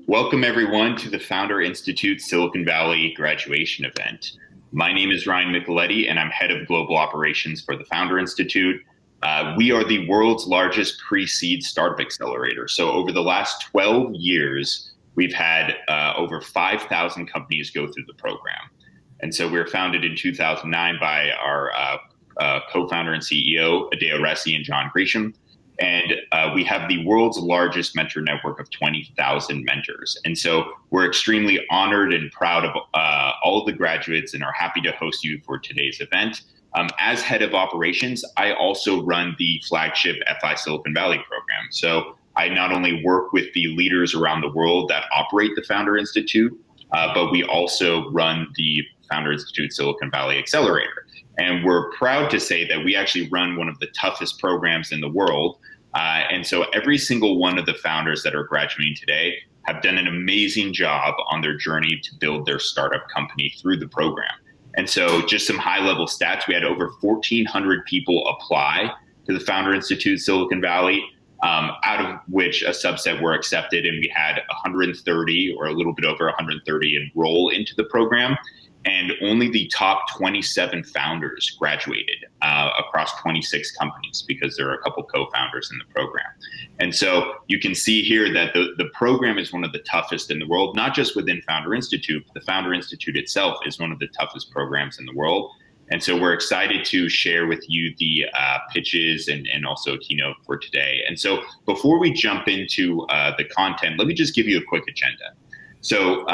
Welcome everyone to the Founder Institute Silicon Valley graduation event. My name is Ryan Micheletti and I'm head of global operations for the Founder Institute. We are the world's largest pre-seed startup accelerator. So over the last 12 years, we've had over 5,000 companies go through the program. And so we were founded in 2009 by our co-founder and CEO, Adeo Ressi and John Gresham. And we have the world's largest mentor network of 20,000 mentors. And so we're extremely honored and proud of all of the graduates and are happy to host you for today's event. As head of operations, I also run the flagship FI Silicon Valley program. So I not only work with the leaders around the world that operate the Founder Institute, but we also run the Founder Institute Silicon Valley Accelerator. And we're proud to say that we actually run one of the toughest programs in the world. And so every single one of the founders that are graduating today have done an amazing job on their journey to build their startup company through the program. And so just some high level stats, we had over 1,400 people apply to the Founder Institute Silicon Valley, out of which a subset were accepted, and we had 130 or a little bit over 130 enroll into the program. And only the top 27 founders graduated across 26 companies because there are a couple co-founders in the program. And so you can see here that the program is one of the toughest in the world, not just within Founder Institute, but the Founder Institute itself is one of the toughest programs in the world. And so we're excited to share with you the pitches and also a keynote for today. And so before we jump into the content, let me just give you a quick agenda. So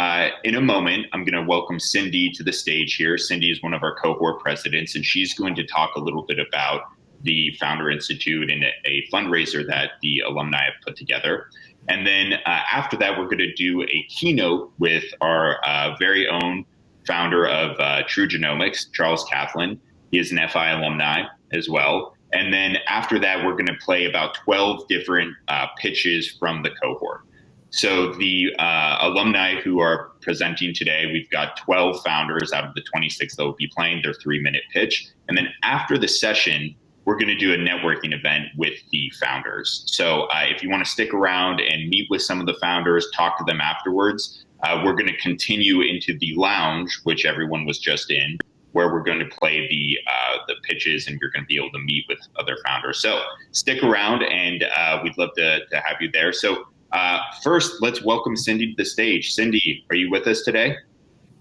in a moment, I'm going to welcome Cindy to the stage here. Cindy is one of our cohort presidents, and she's going to talk a little bit about the Founder Institute and a fundraiser that the alumni have put together. And then after that, we're going to do a keynote with our very own founder of Trugenomix, Charles Cathlin. He is an FI alumni as well. And then after that, we're going to play about 12 different pitches from the cohort. So the alumni who are presenting today, we've got 12 founders out of the 26 that will be playing their 3-minute pitch. And then after the session, we're going to do a networking event with the founders. So if you want to stick around and meet with some of the founders, talk to them afterwards, we're going to continue into the lounge, which everyone was just in, where we're going to play the pitches and you're going to be able to meet with other founders. So stick around and we'd love to have you there. So first, let's welcome Cindy to the stage. Cindy, are you with us today?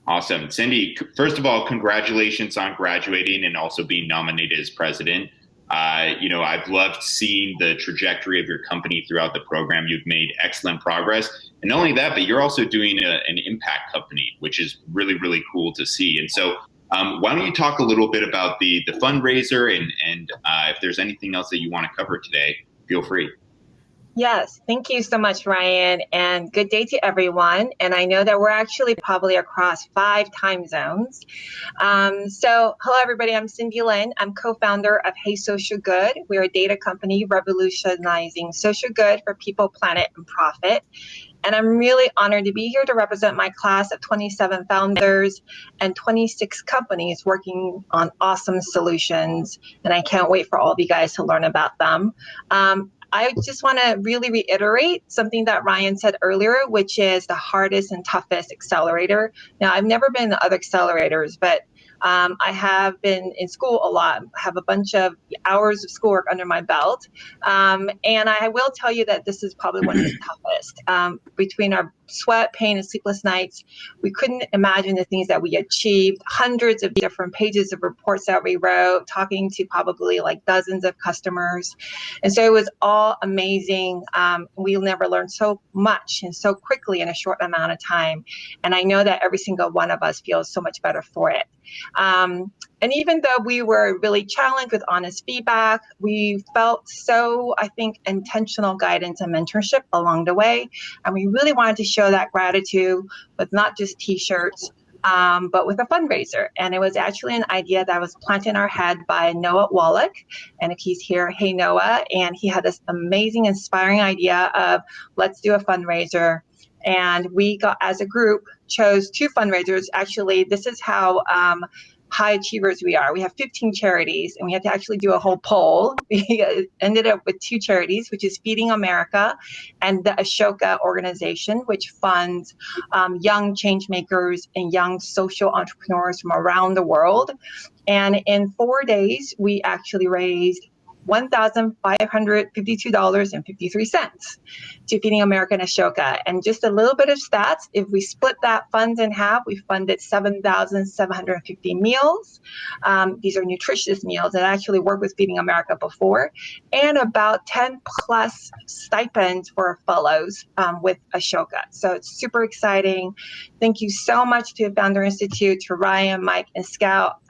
Awesome. Cindy, first of all, congratulations on graduating and also being nominated as president. I've loved seeing the trajectory of your company throughout the program. You've made excellent progress. And not only that, but you're also doing an impact company, which is really, really cool to see. And so why don't you talk a little bit about the fundraiser and if there's anything else that you want to cover today, feel free. Yes, thank you so much, Ryan, and good day to everyone. And I know that we're actually probably across 5 time zones. So hello, everybody. I'm Cindy Lin. I'm co-founder of Hey Social Good. We're a data company revolutionizing social good for people, planet, and profit. And I'm really honored to be here to represent my class of 27 founders and 26 companies working on awesome solutions. And I can't wait for all of you guys to learn about them. I just want to really reiterate something that Ryan said earlier, which is the hardest and toughest accelerator. Now, I've never been in other accelerators, but I have been in school a lot, have a bunch of hours of schoolwork under my belt. And I will tell you that this is probably one of the toughest. Between our sweat, pain, and sleepless nights, we couldn't imagine the things that we achieved, hundreds of different pages of reports that we wrote, talking to probably like dozens of customers. And so it was all amazing. We'll never learn so much and so quickly in a short amount of time. And I know that every single one of us feels so much better for it. And even though we were really challenged with honest feedback, we felt so, I think, intentional guidance and mentorship along the way. And we really wanted to show that gratitude with not just t-shirts, but with a fundraiser. And it was actually an idea that was planted in our head by Noah Wallach. And if he's here, hey, Noah. And he had this amazing, inspiring idea of let's do a fundraiser. And we got, as a group, chose 2 fundraisers. Actually, this is how high achievers we are. We have 15 charities, and we had to actually do a whole poll. We ended up with 2 charities, which is Feeding America and the Ashoka organization, which funds young change makers and young social entrepreneurs from around the world. And in 4 days, we actually raised $1,552.53 to Feeding America and Ashoka. And just a little bit of stats, if we split that funds in half, we funded 7,750 meals. These are nutritious meals that actually worked with Feeding America before, and about 10 plus stipends for fellows with Ashoka. So it's super exciting. Thank you so much to Founder Institute, to Ryan, Mike, and Scout,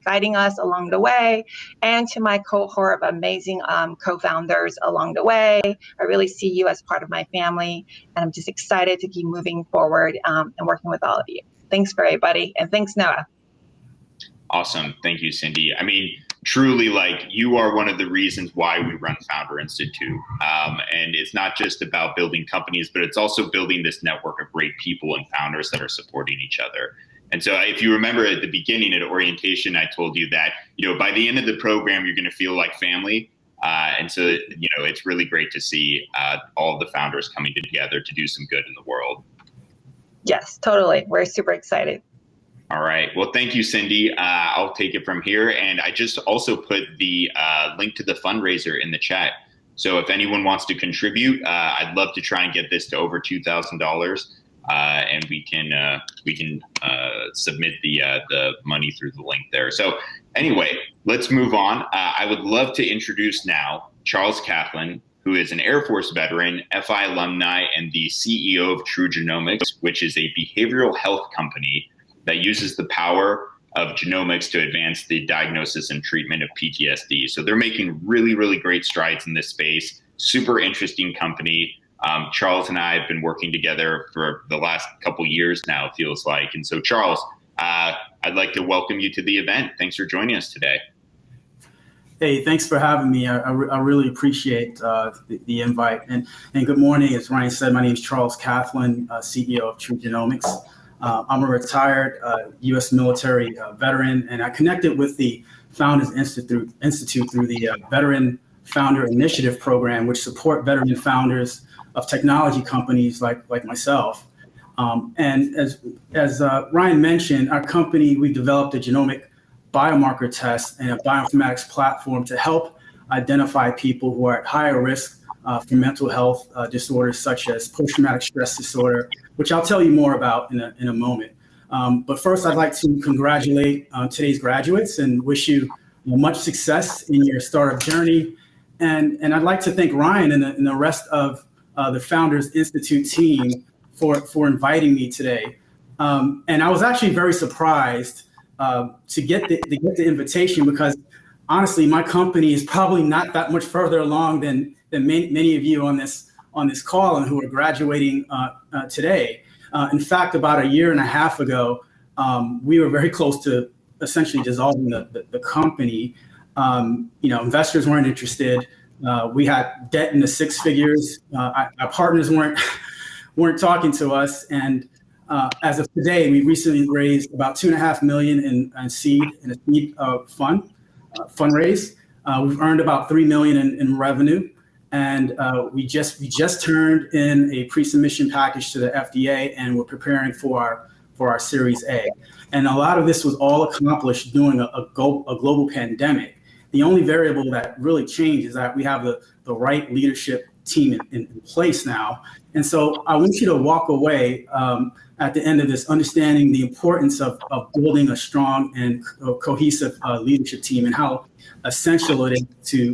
guiding us along the way, and to my cohort of amazing co-founders along the way. I really see you as part of my family, and I'm just excited to keep moving forward and working with all of you. Thanks for everybody, and thanks, Noah. Awesome. Thank you, Cindy. I mean, truly, you are one of the reasons why we run Founder Institute. And it's not just about building companies, but it's also building this network of great people and founders that are supporting each other. And so if you remember at the beginning at orientation, I told you that, by the end of the program, you're going to feel like family. And so, it's really great to see all of the founders coming together to do some good in the world. Yes, totally. We're super excited. All right. Well, thank you, Cindy. I'll take it from here. And I just also put the link to the fundraiser in the chat. So if anyone wants to contribute, I'd love to try and get this to over $2,000. And we can submit the money through the link there. So anyway, let's move on. I would love to introduce now Charles Cathlin, who is an Air Force veteran, FI alumni, and the CEO of Trugenomix, which is a behavioral health company that uses the power of genomics to advance the diagnosis and treatment of PTSD. So they're making really, really great strides in this space. Super interesting company. Charles and I have been working together for the last couple years now, it feels like. And so, Charles, I'd like to welcome you to the event. Thanks for joining us today. Hey, thanks for having me. I really appreciate the invite. And good morning. As Ryan said, my name is Charles Cathlin, CEO of Trugenomix. I'm a retired U.S. military veteran, and I connected with the Founders Institute through the Veteran Founder Initiative Program, which support veteran founders of technology companies like myself. And as Ryan mentioned, our company, we developed a genomic biomarker test and a bioinformatics platform to help identify people who are at higher risk for mental health disorders such as post-traumatic stress disorder, which I'll tell you more about in a moment. But first, I'd like to congratulate today's graduates and wish you much success in your startup journey. And I'd like to thank Ryan and the rest of the Founders Institute team for inviting me today. And I was actually very surprised to get the invitation, because honestly, my company is probably not that much further along than many of you on this call and who are graduating today. In fact, about a year and a half ago, we were very close to essentially dissolving the company. Investors weren't interested. We had debt in the 6 figures. Our partners weren't talking to us. And as of today, we recently raised about $2.5 million in a seed fundraise. We've earned about $3 million in revenue, and we just turned in a pre-submission package to the FDA, and we're preparing for our Series A. And a lot of this was all accomplished during a global pandemic. The only variable that really changed is that we have the right leadership team in place now. And so I want you to walk away at the end of this understanding the importance of building a strong and cohesive leadership team and how essential it is to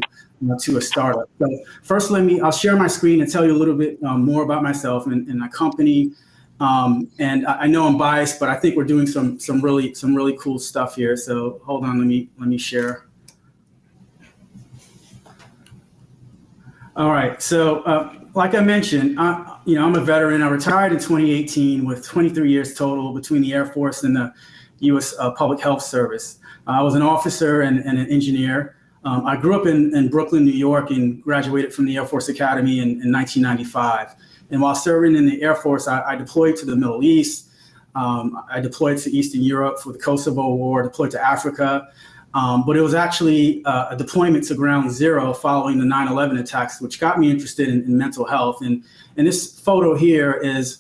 a startup. So first, I'll share my screen and tell you a little bit more about myself and my company. And I know I'm biased, but I think we're doing some really cool stuff here. So hold on, let me share. All right. So like I mentioned, I'm a veteran. I retired in 2018 with 23 years total between the Air Force and the U.S. Public Health Service. I was an officer and an engineer. I grew up in Brooklyn, New York, and graduated from the Air Force Academy in 1995. And while serving in the Air Force, I deployed to the Middle East. I deployed to Eastern Europe for the Kosovo War, deployed to Africa. But it was actually a deployment to ground zero following the 9/11 attacks, which got me interested in mental health. And this photo here is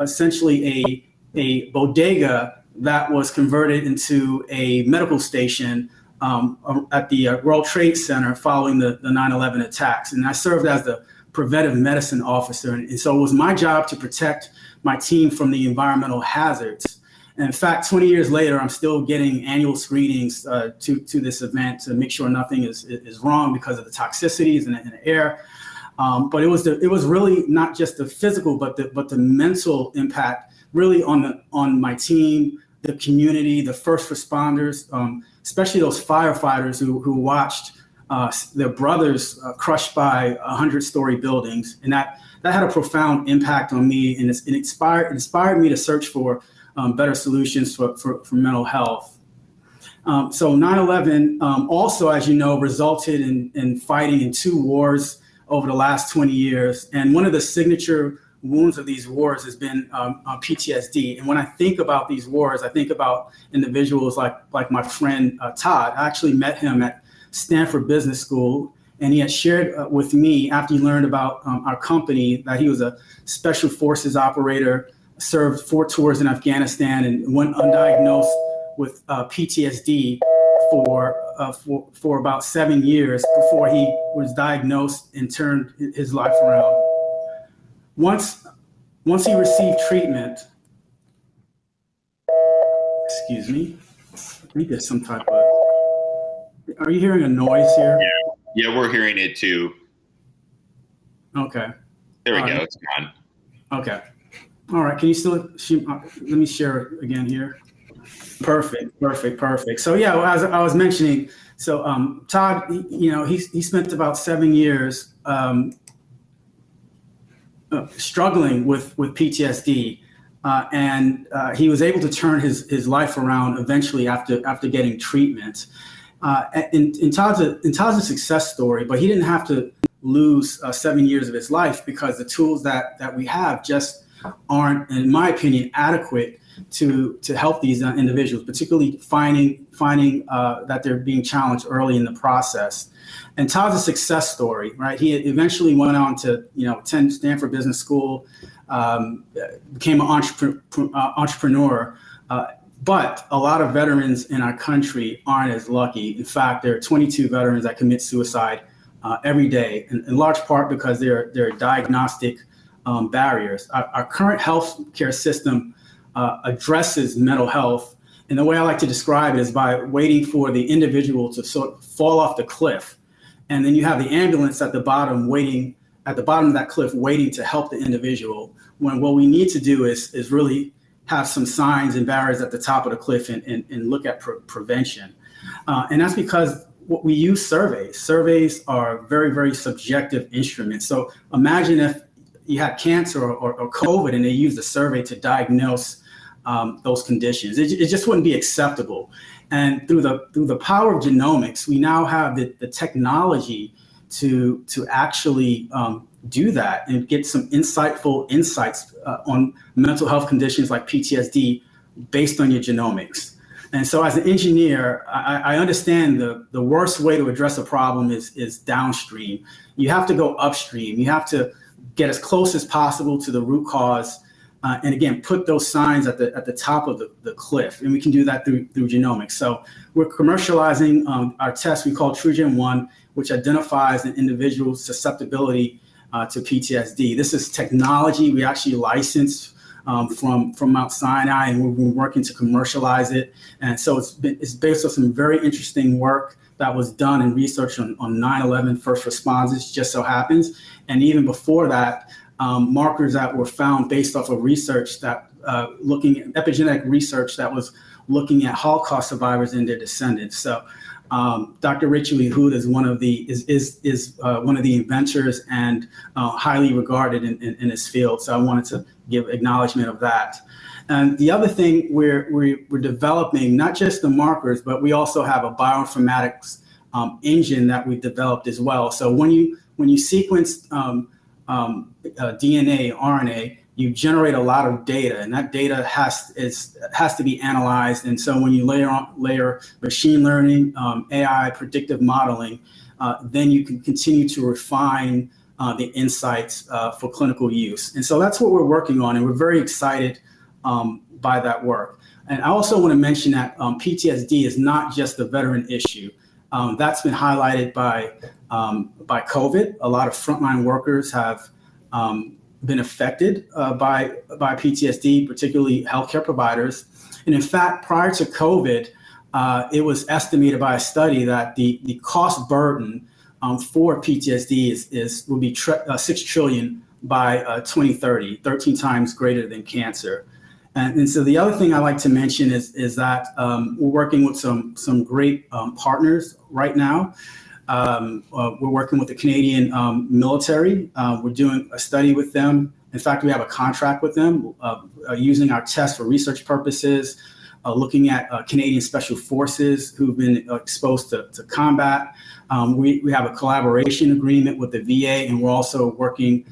essentially a bodega that was converted into a medical station at the World Trade Center following the 9/11 attacks. And I served as the preventive medicine officer. And so it was my job to protect my team from the environmental hazards. And in fact, 20 years later, I'm still getting annual screenings to this event to make sure nothing is wrong because of the toxicities in the air. But it was really not just the physical, but the mental impact really on my team, the community, the first responders, especially those firefighters who watched their brothers crushed by 100-story buildings. And that had a profound impact on me, and it inspired me to search for better solutions for mental health. So 9/11 also, as you know, resulted in fighting in 2 wars over the last 20 years. And one of the signature wounds of these wars has been PTSD. And when I think about these wars, I think about individuals like my friend Todd. I actually met him at Stanford Business School, and he had shared with me after he learned about our company that he was a special forces operator, served 4 tours in Afghanistan, and went undiagnosed with PTSD for about 7 years before he was diagnosed and turned his life around. Once he received treatment, excuse me, I think there's some type of, are you hearing a noise here? Yeah, we're hearing it too. Okay. There we go, it's gone. Okay. All right, can you still, let me share it again here. Perfect. So yeah, as I was mentioning, so Todd, he spent about 7 years struggling with PTSD, and he was able to turn his life around eventually after getting treatment. And Todd's a success story, but he didn't have to lose 7 years of his life because the tools that we have just aren't, in my opinion, adequate to help these individuals, particularly finding that they're being challenged early in the process. And Todd's a success story, right? He eventually went on to attend Stanford Business School, became an entrepreneur. But a lot of veterans in our country aren't as lucky. In fact, there are 22 veterans that commit suicide every day, in large part because there are diagnostic barriers. Our current healthcare system addresses mental health, and the way I like to describe it is by waiting for the individual to sort of fall off the cliff, and then you have the ambulance at the bottom of that cliff waiting to help the individual, when what we need to do is really have some signs and barriers at the top of the cliff and look at prevention. And that's because we use surveys. Surveys are very, very subjective instruments. So imagine if you had cancer or COVID and they used a survey to diagnose those conditions. It just wouldn't be acceptable. And through the power of genomics, we now have the technology to actually do that and get some insightful insights on mental health conditions like PTSD based on your genomics. And so as an engineer, I understand the worst way to address a problem is downstream. You have to go upstream. You have to get as close as possible to the root cause. And again, put those signs at the top of the cliff. And we can do that through genomics. So we're commercializing our test we call Trugen1, which identifies an individual's susceptibility to PTSD. This is technology we actually licensed from Mount Sinai, and we've been working to commercialize it. And so it's based on some very interesting work that was done in research on 9/11 first responders, just so happens. And even before that, markers that were found based off of research that looking at epigenetic research that was looking at Holocaust survivors and their descendants. So Dr. Rachel Ehud is one of the one of the inventors and highly regarded in this field. So I wanted to give acknowledgement of that. And the other thing we're developing, not just the markers, but we also have a bioinformatics engine that we've developed as well. So when you sequence DNA, RNA, you generate a lot of data, and that data has to be analyzed. And so when you layer machine learning, AI, predictive modeling, then you can continue to refine the insights for clinical use. And so that's what we're working on, and we're very excited by that work. And I also want to mention that PTSD is not just a veteran issue. That's been highlighted by COVID. A lot of frontline workers have been affected by PTSD, particularly healthcare providers. And in fact, prior to COVID, it was estimated by a study that the cost burden for PTSD will be $6 trillion by 2030, 13 times greater than cancer. And so the other thing I like to mention is that we're working with some great partners right now. We're working with the Canadian military. We're doing a study with them. In fact, we have a contract with them using our test for research purposes, looking at Canadian Special Forces who've been exposed to combat. We have a collaboration agreement with the VA, and we're also working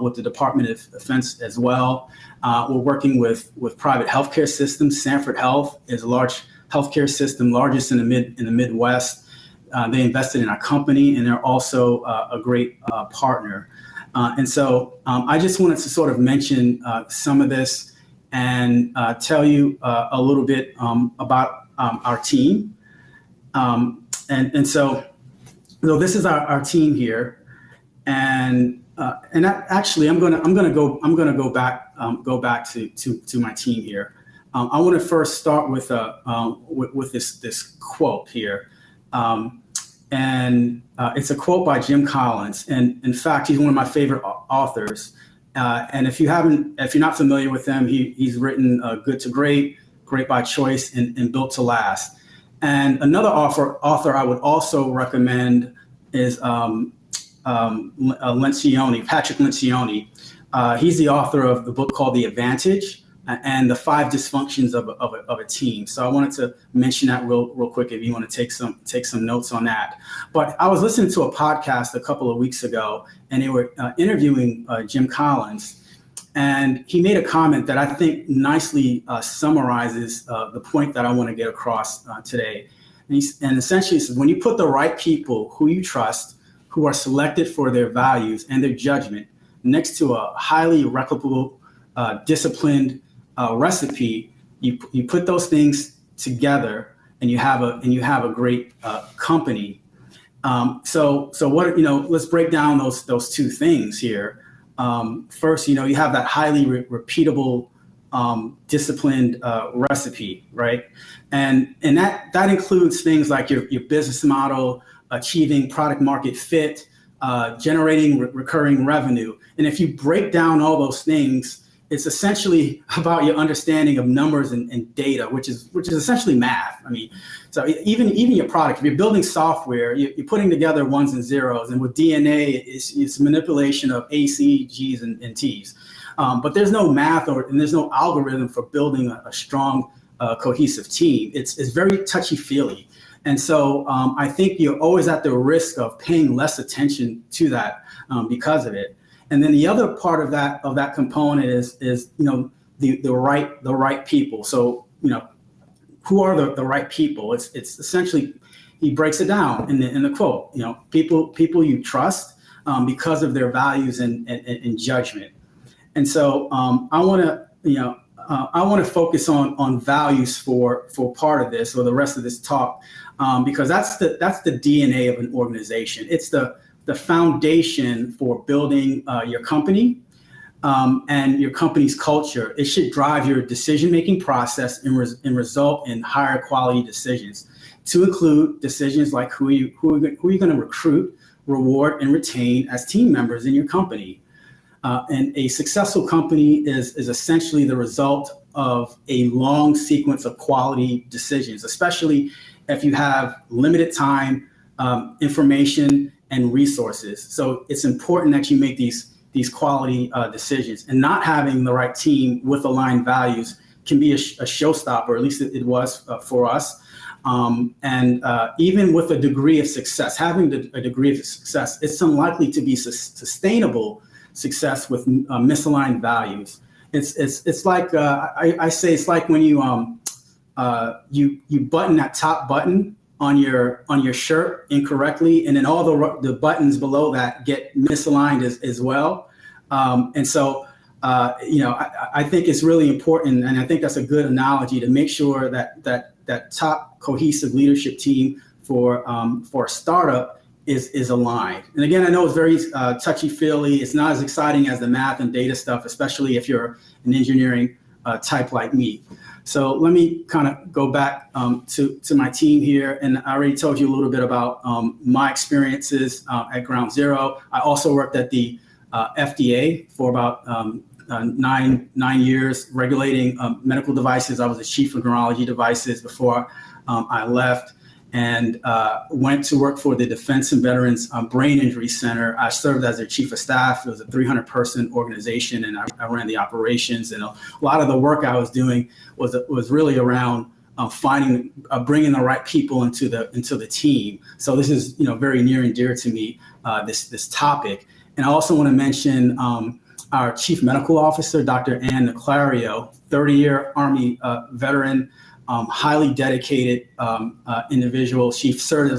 with the Department of Defense as well. We're working with private healthcare systems. Sanford Health is a large healthcare system, largest in the Midwest. They invested in our company, and they're also a great partner. And so I just wanted to sort of mention some of this and tell you a little bit about our team. And so this is our team here, and actually I'm gonna go back to my team here. I want to first start with this quote here. And it's a quote by Jim Collins, and in fact, he's one of my favorite authors. And if you're not familiar with him, he's written Good to Great, Great by Choice, and Built to Last. And another author I would also recommend is Lencioni, Patrick Lencioni. He's the author of the book called The Advantage and the 5 Dysfunctions of a Team. So I wanted to mention that real quick if you want to take some notes on that. But I was listening to a podcast a couple of weeks ago, and they were interviewing Jim Collins, and he made a comment that I think nicely summarizes the point that I want to get across today. And essentially, he says, when you put the right people who you trust, who are selected for their values and their judgment, next to a highly replicable, disciplined recipe, you put those things together, and you have a great company. So what let's break down those two things here. First, you have that highly repeatable, disciplined recipe, right? And that includes things like your business model, achieving product market fit, generating recurring revenue. And if you break down all those things, it's essentially about your understanding of numbers and data, which is essentially math. I mean, so even your product, if you're building software, you're putting together ones and zeros, and with DNA, it's manipulation of A, C, G's, and T's. But there's no math and there's no algorithm for building a strong, cohesive team. It's very touchy-feely. And so I think you're always at the risk of paying less attention to that because of it. And then the other part of that component is the right people. So who are the right people? It's essentially, he breaks it down in the quote. People you trust because of their values and judgment. And so I want to focus on values for part of this or the rest of this talk, because that's the DNA of an organization. It's the foundation for building your company and your company's culture. It should drive your decision-making process and result in higher quality decisions, to include decisions like who are you going to recruit, reward, and retain as team members in your company. And a successful company is essentially the result of a long sequence of quality decisions, especially if you have limited time, information, and resources. So it's important that you make these quality decisions. And not having the right team with aligned values can be a showstopper, or at least it was for us. And even with a degree of success, having a degree of success, it's unlikely to be sustainable success with misaligned values. it's like I say it's like when you you button that top button on your shirt incorrectly, and then all the buttons below that get misaligned as well. And so I think it's really important, and I think that's a good analogy to make sure that top cohesive leadership team for a startup is aligned. And again, I know it's very touchy-feely. It's not as exciting as the math and data stuff, especially if you're an engineering type like me. So let me kind of go back to my team here. And I already told you a little bit about my experiences at Ground Zero. I also worked at the FDA for about 9 years, regulating medical devices. I was the chief of neurology devices before I left, and went to work for the Defense and Veterans Brain Injury Center. I served as their chief of staff. It was a 300-person organization, and I ran the operations. And a lot of the work I was doing was really around bringing the right people into the team. So this is very near and dear to me, this topic. And I also want to mention our chief medical officer, Dr. Ann Declario, 30-year Army veteran. Highly dedicated individual. She served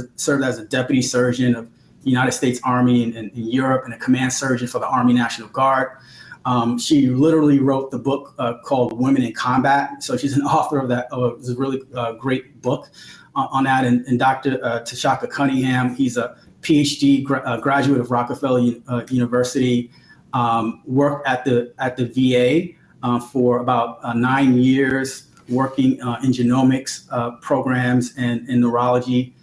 as a deputy surgeon of the United States Army in Europe and a command surgeon for the Army National Guard. She literally wrote the book called Women in Combat. So she's an author of that. It's a really great book on that. And Dr. Tashaka Cunningham, he's a PhD graduate of Rockefeller University, worked at the VA for about 9 years, working in genomics programs and in neurology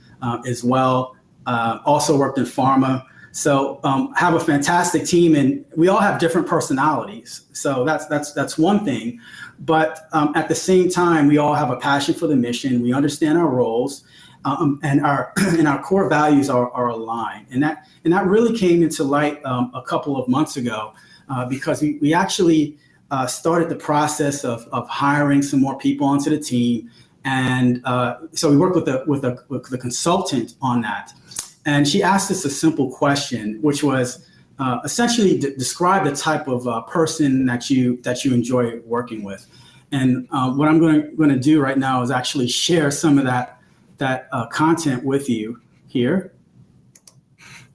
as well. Also worked in pharma. So have a fantastic team, and we all have different personalities. So that's one thing. But at the same time, we all have a passion for the mission. We understand our roles, and our core values are aligned. And that really came into light a couple of months ago because we actually started the process of hiring some more people onto the team. And so we worked with the consultant on that. And she asked us a simple question, which was essentially describe the type of person that you enjoy working with. And what I'm going to do right now is actually share some of that content with you here,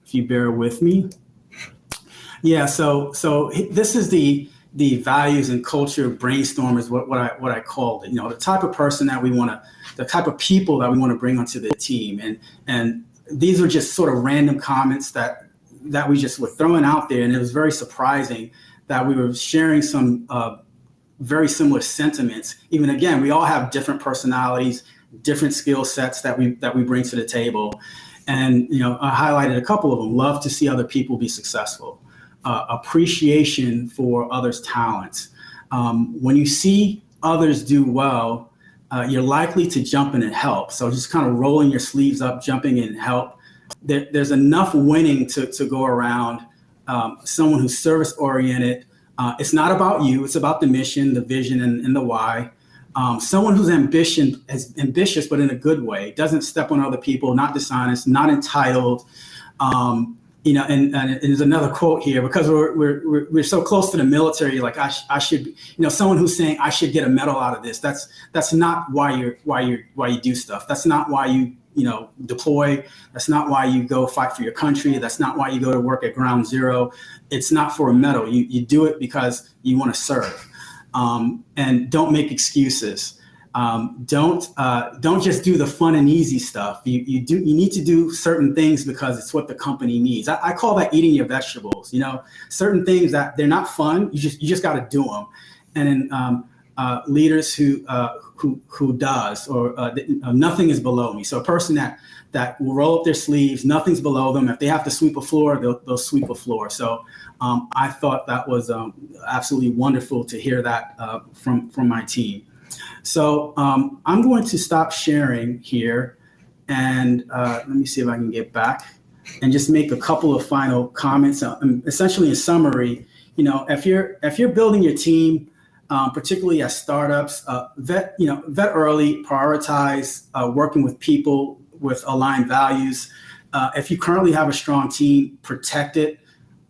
if you bear with me. Yeah, so this is the values and culture brainstorm is what I called it. The type of person that the type of people that we want to bring onto the team. And these are just sort of random comments that we just were throwing out there. And it was very surprising that we were sharing some very similar sentiments. Even again, we all have different personalities, different skill sets that we bring to the table. And, I highlighted a couple of them. Love to see other people be successful. Appreciation for others' talents. When you see others do well, you're likely to jump in and help. So just kind of rolling your sleeves up, jumping in and help. There's enough winning to go around. Someone who's service-oriented. It's not about you. It's about the mission, the vision, and the why. Someone who's ambitious, but in a good way. Doesn't step on other people, not dishonest, not entitled. And there's another quote here, because we're so close to the military. Like I should, someone who's saying I should get a medal out of this. That's not why you do stuff. That's not why you deploy. That's not why you go fight for your country. That's not why you go to work at Ground Zero. It's not for a medal. You do it because you want to serve. And don't make excuses. Don't just do the fun and easy stuff. You need to do certain things because it's what the company needs. I call that eating your vegetables. Certain things that they're not fun. You just got to do them. And then leaders who does, or nothing is below me. So a person that will roll up their sleeves, nothing's below them. If they have to sweep a floor, they'll sweep a floor. So I thought that was absolutely wonderful to hear that from my team. So I'm going to stop sharing here, and let me see if I can get back and just make a couple of final comments. Essentially, in summary, if you're building your team, particularly at startups, vet early, prioritize working with people with aligned values. If you currently have a strong team, protect it.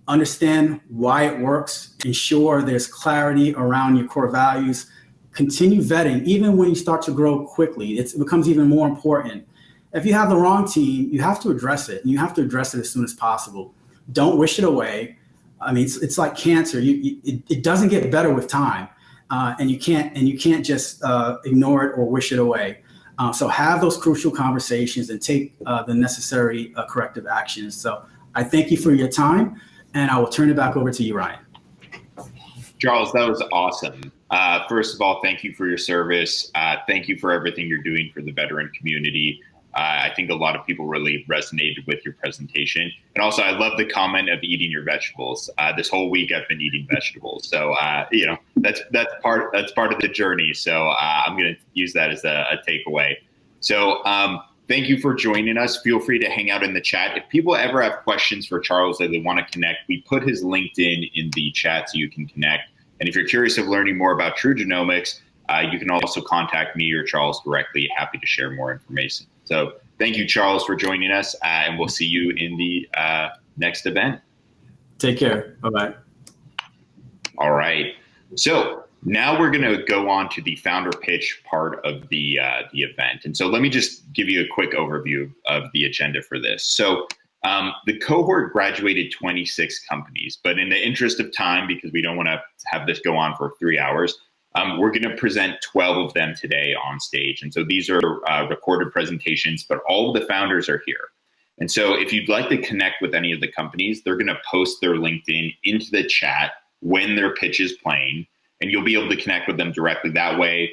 understand why it works, ensure there's clarity around your core values, continue vetting. Even when you start to grow quickly, it becomes even more important. If you have the wrong team, you have to address it, and you have to address it as soon as possible. Don't wish it away. I mean, it's like cancer. It doesn't get better with time, and you can't just ignore it or wish it away. So have those crucial conversations and take the necessary corrective actions. So I thank you for your time, and I will turn it back over to you, Ryan. Charles, that was awesome. First of all, thank you for your service. Thank you for everything you're doing for the veteran community. I think a lot of people really resonated with your presentation. And also, I love the comment of eating your vegetables. This whole week, I've been eating vegetables. So, that's part of the journey. So I'm going to use that as a takeaway. So thank you for joining us. Feel free to hang out in the chat. If people ever have questions for Charles that they want to connect, we put his LinkedIn in the chat so you can connect. And if you're curious of learning more about Trugenomix, you can also contact me or Charles directly. Happy to share more information. So thank you, Charles, for joining us, and we'll see you in the next event. Take care. Bye-bye. All right. So now we're going to go on to the founder pitch part of the event. And so let me just give you a quick overview of the agenda for this. So the cohort graduated 26 companies, but in the interest of time, because we don't want to have this go on for 3 hours, we're going to present 12 of them today on stage. And so these are recorded presentations, but all of the founders are here. And so if you'd like to connect with any of the companies, they're going to post their LinkedIn into the chat when their pitch is playing, and you'll be able to connect with them directly that way.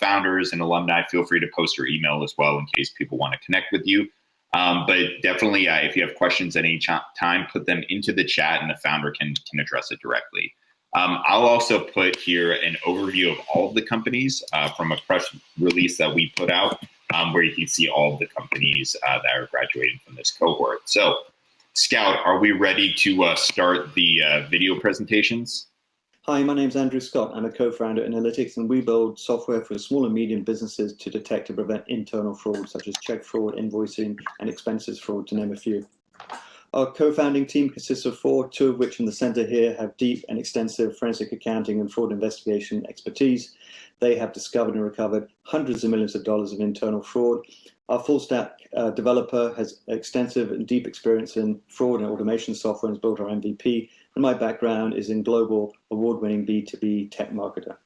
Founders and alumni, feel free to post your email as well in case people want to connect with you. But definitely, if you have questions at any time, put them into the chat and the founder can address it directly. I'll also put here an overview of all of the companies from a press release that we put out, where you can see all of the companies that are graduating from this cohort. So, Scout, are we ready to start the video presentations? Hi, my name's Andrew Scott. I'm a co-founder at Analytics, and we build software for small and medium businesses to detect and prevent internal fraud, such as check fraud, invoicing, and expenses fraud, to name a few. Our co-founding team consists of 4, 2 of which in the center here have deep and extensive forensic accounting and fraud investigation expertise. They have discovered and recovered hundreds of millions of dollars of internal fraud. Our full stack developer has extensive and deep experience in fraud and automation software and has built our MVP. And my background is in global award-winning B2b tech marketer.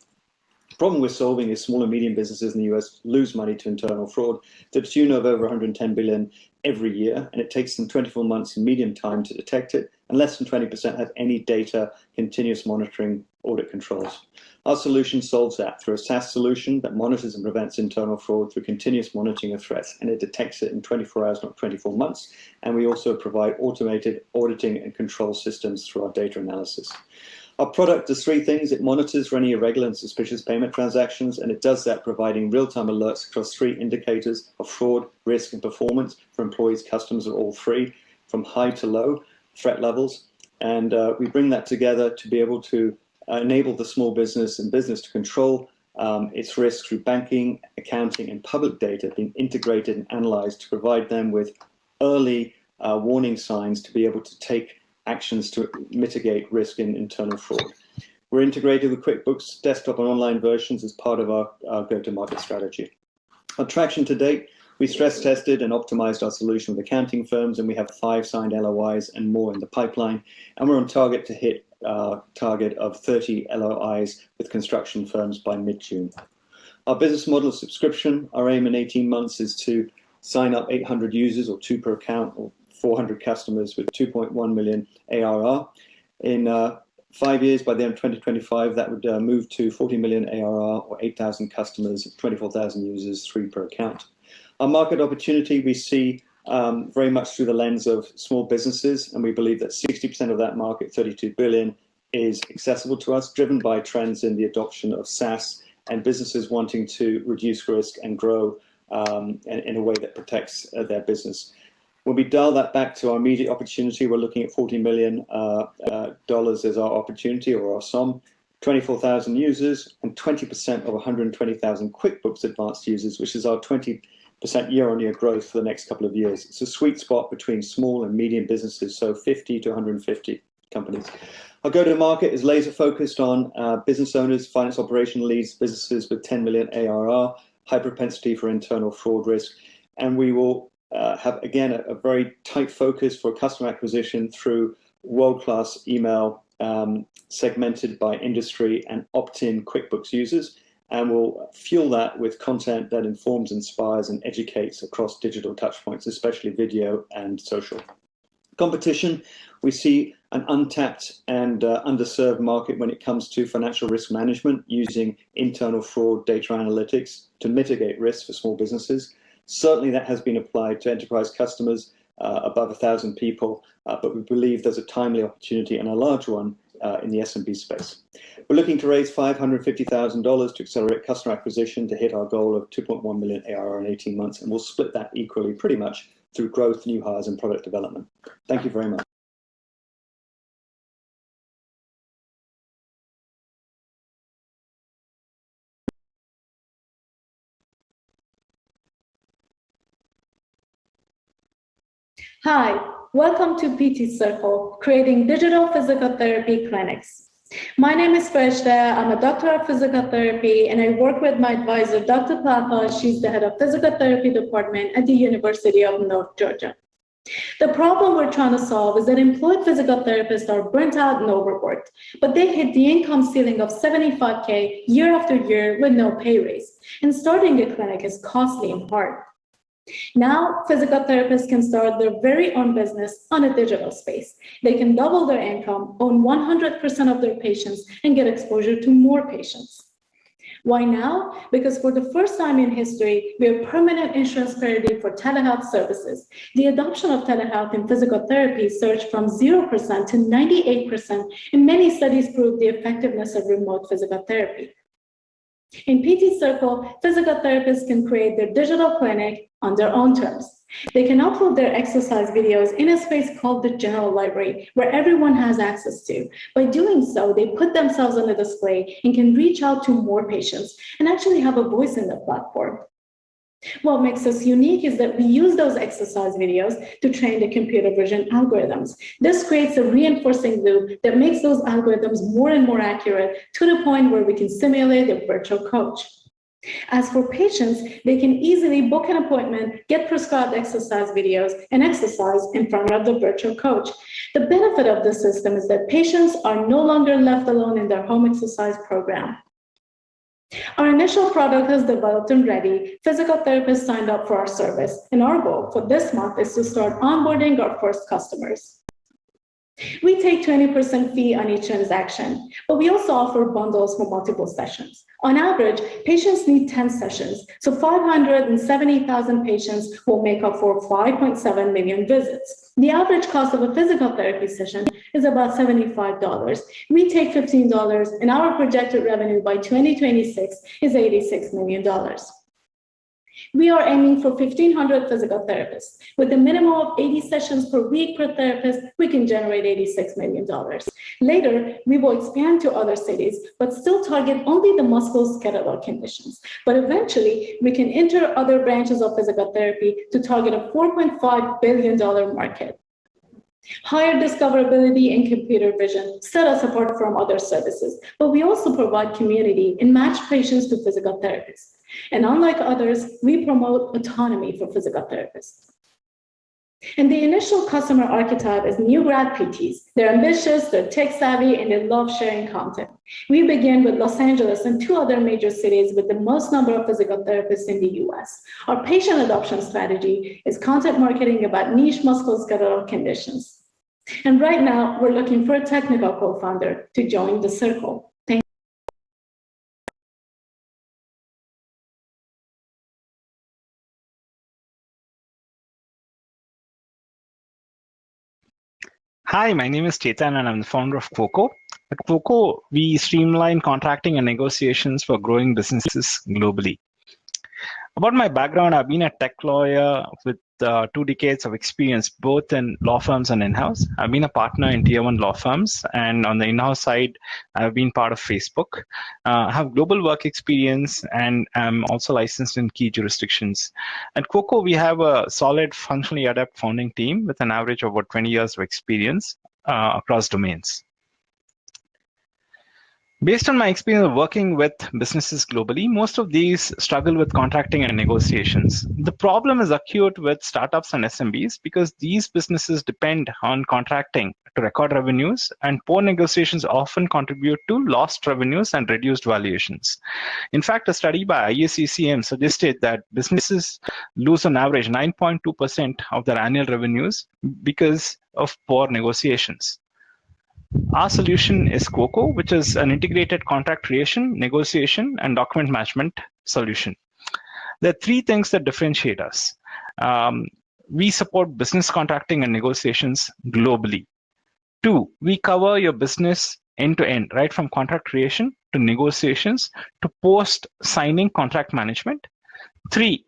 The problem we're solving is small and medium businesses in the US lose money to internal fraud to the tune of over 110 billion every year, and it takes them 24 months in medium time to detect it, and less than 20% have any data continuous monitoring audit controls. Our solution solves that through a SaaS solution that monitors and prevents internal fraud through continuous monitoring of threats, and it detects it in 24 hours, not 24 months. And we also provide automated auditing and control systems through our data analysis. Our product does 3 things. It monitors for any irregular and suspicious payment transactions, and it does that providing real-time alerts across 3 indicators of fraud, risk, and performance for employees, customers, or all 3, from high to low threat levels. And we bring that together to be able to enable the small business and business to control its risk through banking, accounting, and public data being integrated and analyzed to provide them with early warning signs to be able to take actions to mitigate risk in internal fraud. We're integrated with QuickBooks desktop and online versions as part of our go-to-market strategy. Our traction to date, we stress tested and optimized our solution with accounting firms, and we have 5 signed LOIs and more in the pipeline. And we're on target to hit our target of 30 LOIs with construction firms by mid-June. Our business model is subscription. Our aim in 18 months is to sign up 800 users, or 2 per account, or 400 customers with 2.1 million ARR. In 5 years, by the end of 2025, that would move to 40 million ARR, or 8,000 customers, 24,000 users, 3 per account. Our market opportunity we see very much through the lens of small businesses, and we believe that 60% of that market, 32 billion, is accessible to us, driven by trends in the adoption of SaaS and businesses wanting to reduce risk and grow in a way that protects their business. When we dial that back to our immediate opportunity, we're looking at $40 million as our opportunity, or our SOM, 24,000 users, and 20% of 120,000 QuickBooks Advanced users, which is our 20% year-on-year growth for the next couple of years. It's a sweet spot between small and medium businesses, so 50 to 150 companies. Our go-to-market is laser focused on business owners, finance operational leads, businesses with 10 million ARR, high propensity for internal fraud risk. And we will have, again, a very tight focus for customer acquisition through world-class email segmented by industry and opt-in QuickBooks users. And we'll fuel that with content that informs, inspires, and educates across digital touchpoints, especially video and social. Competition, we see an untapped and underserved market when it comes to financial risk management using internal fraud data analytics to mitigate risks for small businesses. Certainly that has been applied to enterprise customers above 1,000 people, but we believe there's a timely opportunity and a large one in the SMB space. We're looking to raise $550,000 to accelerate customer acquisition to hit our goal of 2.1 million ARR in 18 months, and we'll split that equally pretty much through growth, new hires, and product development. Thank you very much. Hi, welcome to PT Circle, creating digital physical therapy clinics. My name is Freshda. I'm a doctor of physical therapy, and I work with my advisor, Dr. Papa. She's the head of physical therapy department at the University of North Georgia. The problem we're trying to solve is that employed physical therapists are burnt out and overworked, but they hit the income ceiling of $75K year after year with no pay raise. And starting a clinic is costly and hard. Now, physical therapists can start their very own business on a digital space. They can double their income, own 100% of their patients, and get exposure to more patients. Why now? Because for the first time in history, we have permanent insurance parity for telehealth services. The adoption of telehealth in physical therapy surged from 0% to 98%, and many studies prove the effectiveness of remote physical therapy. In PT Circle, physical therapists can create their digital clinic on their own terms. They can upload their exercise videos in a space called the General Library, where everyone has access to. By doing so, they put themselves on the display and can reach out to more patients and actually have a voice in the platform. What makes us unique is that we use those exercise videos to train the computer vision algorithms. This creates a reinforcing loop that makes those algorithms more and more accurate to the point where we can simulate a virtual coach. As for patients, they can easily book an appointment, get prescribed exercise videos, and exercise in front of the virtual coach. The benefit of this system is that patients are no longer left alone in their home exercise program. Our initial product is developed and ready. Physical therapists signed up for our service, and our goal for this month is to start onboarding our first customers. We take 20% fee on each transaction, but we also offer bundles for multiple sessions. On average, patients need 10 sessions, so 570,000 patients will make up for 5.7 million visits. The average cost of a physical therapy session is about $75. We take $15, and our projected revenue by 2026 is $86 million. We are aiming for 1,500 physical therapists. With a minimum of 80 sessions per week per therapist, we can generate $86 million. Later, we will expand to other cities, but still target only the musculoskeletal conditions. But eventually, we can enter other branches of physical therapy to target a $4.5 billion market. Higher discoverability and computer vision set us apart from other services, but we also provide community and match patients to physical therapists. And unlike others, we promote autonomy for physical therapists. And the initial customer archetype is new grad PTs. They're ambitious, they're tech savvy, and they love sharing content. We begin with Los Angeles and 2 other major cities with the most number of physical therapists in the US. Our patient adoption strategy is content marketing about niche musculoskeletal conditions. And right now, we're looking for a technical co-founder to join the circle. Hi, my name is Chetan and I'm the founder of Quoco. At Quoco, we streamline contracting and negotiations for growing businesses globally. About my background, I've been a tech lawyer with 2 decades of experience, both in law firms and in-house. I've been a partner in tier 1 law firms, and on the in-house side, I've been part of Facebook. I have global work experience, and I'm also licensed in key jurisdictions. At Quoco, we have a solid, functionally adept founding team with an average of about 20 years of experience. across domains. Based on my experience of working with businesses globally, most of these struggle with contracting and negotiations. The problem is acute with startups and SMBs because these businesses depend on contracting to record revenues, and poor negotiations often contribute to lost revenues and reduced valuations. In fact, a study by IACCM suggested that businesses lose on average 9.2% of their annual revenues because of poor negotiations. Our solution is Coco, which is an integrated contract creation, negotiation, and document management solution. There are three things that differentiate us. We support business contracting and negotiations globally. 2, we cover your business end-to-end, right from contract creation to negotiations to post-signing contract management. 3,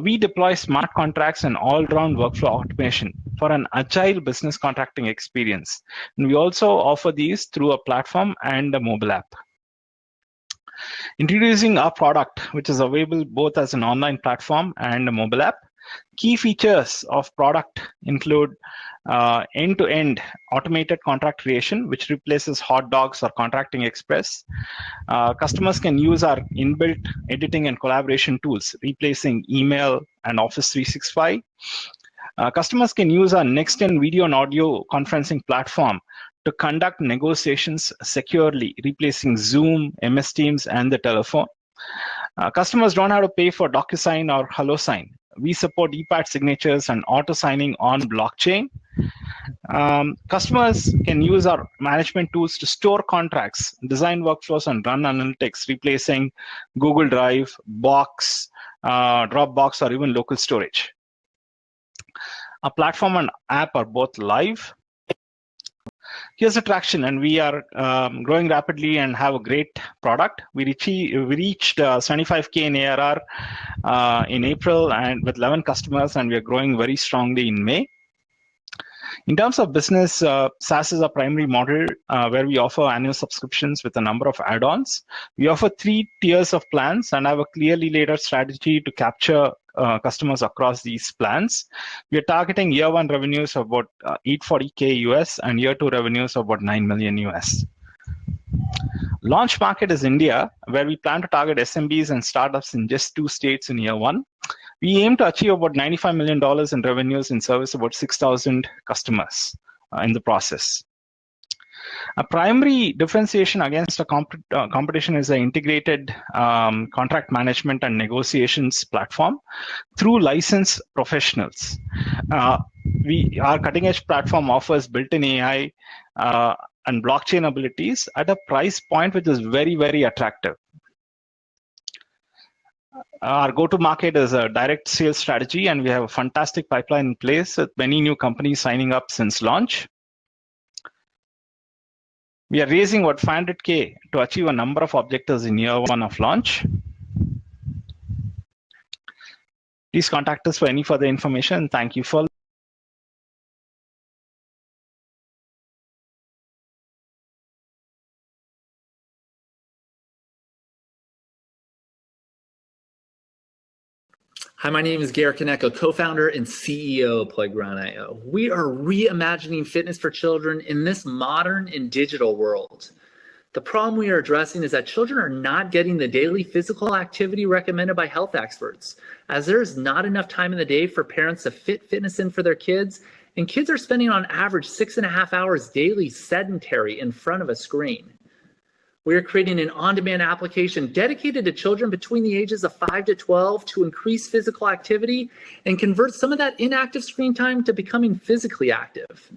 we deploy smart contracts and all-round workflow automation for an agile business contracting experience. And we also offer these through a platform and a mobile app. Introducing our product, which is available both as an online platform and a mobile app. Key features of product include end-to-end automated contract creation, which replaces hot docs or Contracting Express. Customers can use our inbuilt editing and collaboration tools, replacing email and Office 365. Customers can use our next-gen video and audio conferencing platform to conduct negotiations securely, replacing Zoom, MS Teams, and the telephone. Customers don't have to pay for DocuSign or HelloSign. We support ePad signatures and auto signing on blockchain. Customers can use our management tools to store contracts, design workflows, and run analytics, replacing Google Drive, Box, Dropbox, or even local storage. Our platform and app are both live. Here's the traction, and we are growing rapidly and have a great product. We reached 75K in ARR in April and with 11 customers, and we are growing very strongly in May. In terms of business, SaaS is our primary model where we offer annual subscriptions with a number of add-ons. We offer 3 tiers of plans and have a clearly laid out strategy to capture customers across these plans. We are targeting year 1 revenues of about $840K US and year 2 revenues of about $9 million US. Launch market is India, where we plan to target SMBs and startups in just 2 states in year 1. We aim to achieve about $95 million in revenues and service about 6,000 customers in the process. A primary differentiation against a competition is an integrated contract management and negotiations platform through licensed professionals. Our cutting-edge platform offers built-in AI and blockchain abilities at a price point which is very, very attractive. Our go-to-market is a direct sales strategy, and we have a fantastic pipeline in place with many new companies signing up since launch. We are raising about 500K to achieve a number of objectives in year 1 of launch. Please contact us for any further information. Thank you for Hi, my name is Garrett Kaneko, co-founder and CEO of Playground.io. We are reimagining fitness for children in this modern and digital world. The problem we are addressing is that children are not getting the daily physical activity recommended by health experts, as there is not enough time in the day for parents to fit fitness in for their kids, and kids are spending on average 6.5 hours daily sedentary in front of a screen. We are creating an on-demand application dedicated to children between the ages of 5 to 12 to increase physical activity and convert some of that inactive screen time to becoming physically active.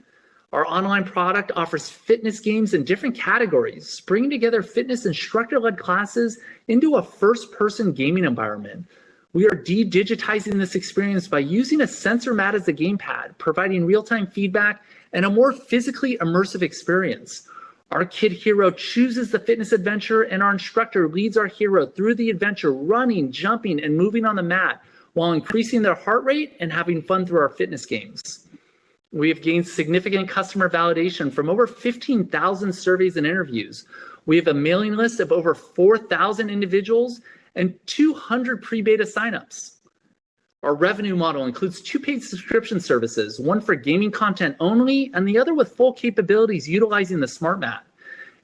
Our online product offers fitness games in different categories, bringing together fitness instructor-led classes into a first-person gaming environment. We are de-digitizing this experience by using a sensor mat as a gamepad, providing real-time feedback and a more physically immersive experience. Our kid hero chooses the fitness adventure, and our instructor leads our hero through the adventure, running, jumping, and moving on the mat while increasing their heart rate and having fun through our fitness games. We have gained significant customer validation from over 15,000 surveys and interviews. We have a mailing list of over 4,000 individuals and 200 pre-beta signups. Our revenue model includes 2 paid subscription services, one for gaming content only and the other with full capabilities utilizing the Smart Mat.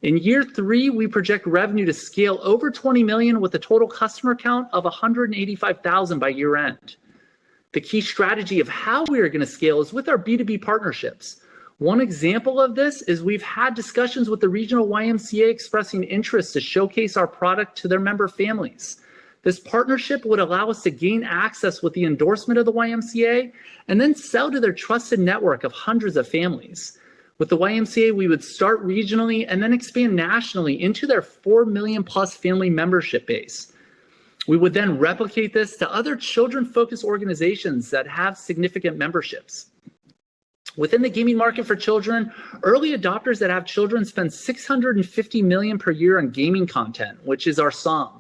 In year 3, we project revenue to scale over 20 million with a total customer count of 185,000 by year end. The key strategy of how we are going to scale is with our B2b partnerships. One example of this is we've had discussions with the regional YMCA expressing interest to showcase our product to their member families. This partnership would allow us to gain access with the endorsement of the YMCA and then sell to their trusted network of hundreds of families. With the YMCA, we would start regionally and then expand nationally into their 4 million plus family membership base. We would then replicate this to other children-focused organizations that have significant memberships. Within the gaming market for children, early adopters that have children spend $650 million per year on gaming content, which is our SOM.